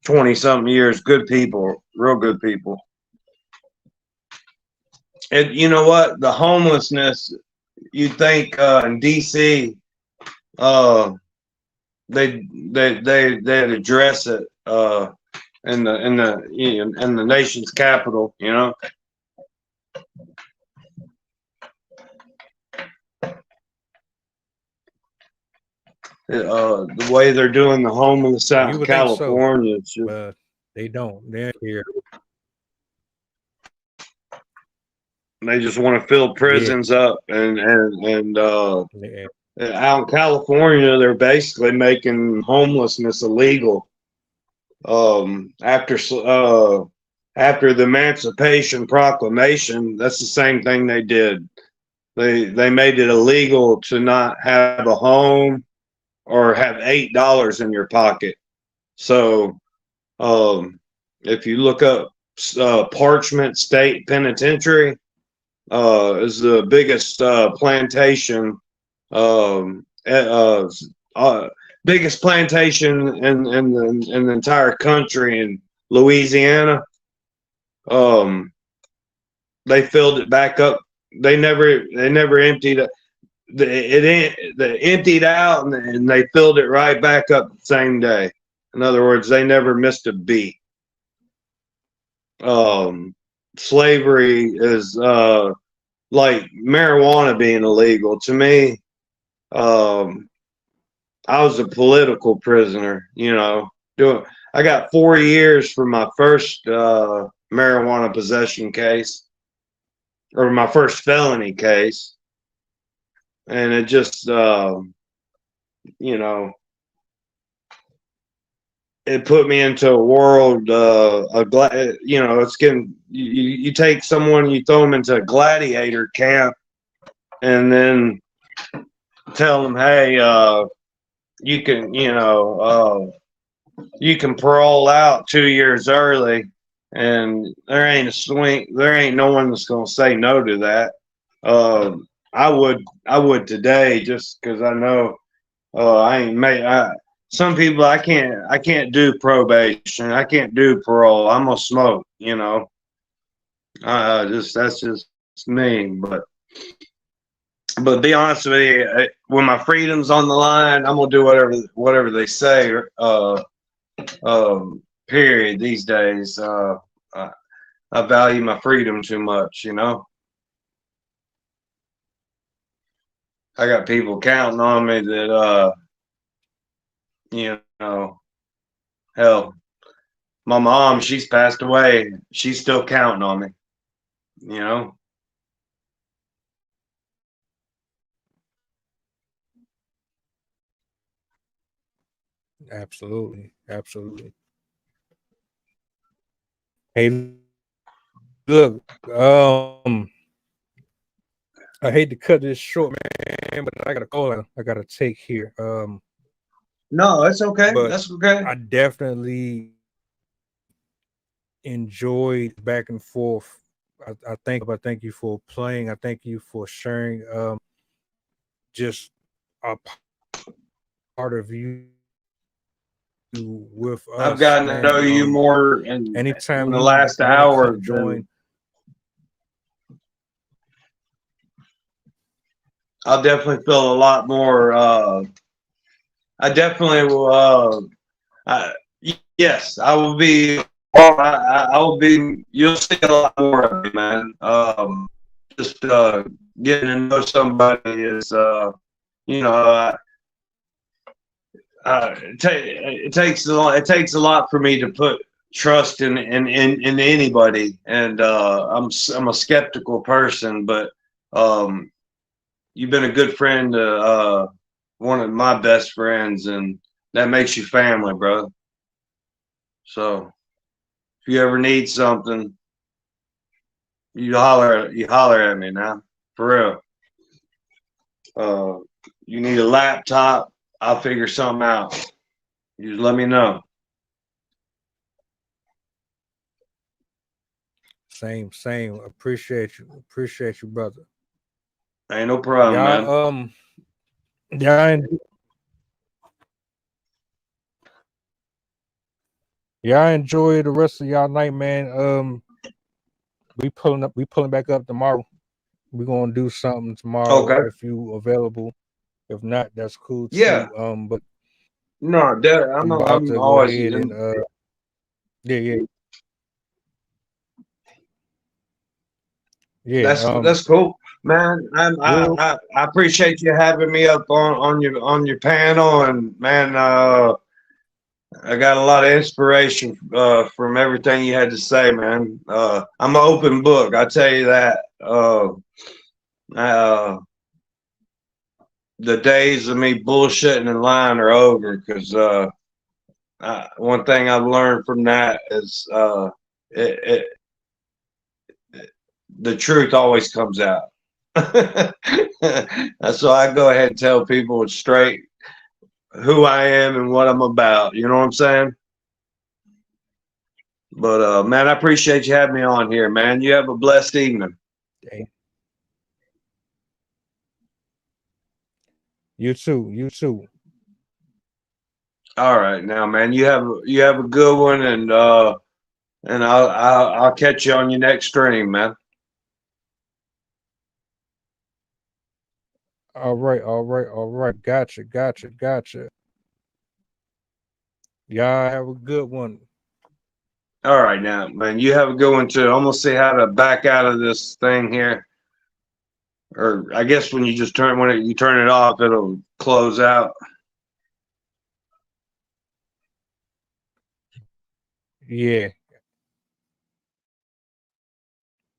20-something years. Good people, real good people. And you know what? The homelessness, you'd think in DC, they'd address it in the nation's capital, the way they're doing the homeless out in California. So, but they don't. They're here. They just want to fill prisons up, and out in California, they're basically making homelessness illegal. After the Emancipation Proclamation, that's the same thing they did. They made it illegal to not have a home or have $8 in your pocket. So, if you look up Parchment State Penitentiary, is the biggest plantation, biggest plantation in the entire country in Louisiana. They filled it back up. They never emptied it. They emptied out, and they filled it right back up the same day. In other words, they never missed a beat. Slavery is like marijuana being illegal. To me, I was a political prisoner, I got 4 years for my first marijuana possession case, or my first felony case. And it just, it put me into a world it's getting, you take someone, you throw them into a gladiator camp, and then tell them, hey, you can, you can parole out 2 years early, and there ain't no one that's gonna say no to that. I would today, just because I know I ain't made. Some people I can't do probation. I can't do parole. I'm gonna smoke. That's just me. But be honest with you, when my freedom's on the line, I'm gonna do whatever they say. Period. These days, I value my freedom too much. I got people counting on me that hell, my mom, she's passed away. She's still counting on me. Absolutely, absolutely. Hey, look, I hate to cut this short, man, but I got a call I gotta take here. No, that's okay. But That's okay. I definitely enjoyed back and forth. I thank you for playing. I thank you for sharing just a part of you with us. I've gotten to know you more anytime in the last hour. Join. I'll definitely feel a lot more. I definitely will. Yes, I will be. I will be. You'll see a lot more of me, man. Just getting to know somebody is, it takes a lot. It takes a lot for me to put trust in anybody, and I'm a skeptical person, but you've been a good friend to one of my best friends, and that makes you family, bro. So if you ever need something, you holler at me now, for real. You need a laptop, I'll figure something out. You just let me know. Same. Appreciate you, brother. Ain't no problem, man. I enjoy the rest of y'all night, man. We pulling back up tomorrow. We're gonna do something tomorrow, Okay. if you available. If not, that's cool too. Yeah. But no, I'm always ahead and That's cool, man. I appreciate you having me up on your panel, and man, I got a lot of inspiration from everything you had to say, man. I'm an open book, I tell you that. The days of me bullshitting and lying are over, because one thing I've learned from that is the truth always comes out. That's why I go ahead and tell people straight who I am and what I'm about. You know what I'm saying? But man, I appreciate you having me on here, man. You have a blessed evening. Okay. You too. All right, now, man. You have a good one, and I'll catch you on your next stream, man. All right. Gotcha. Y'all have a good one. All right, now, man. You have a good one too. I'm gonna see how to back out of this thing here, or I guess when you just turn it off, it'll close out. Yeah.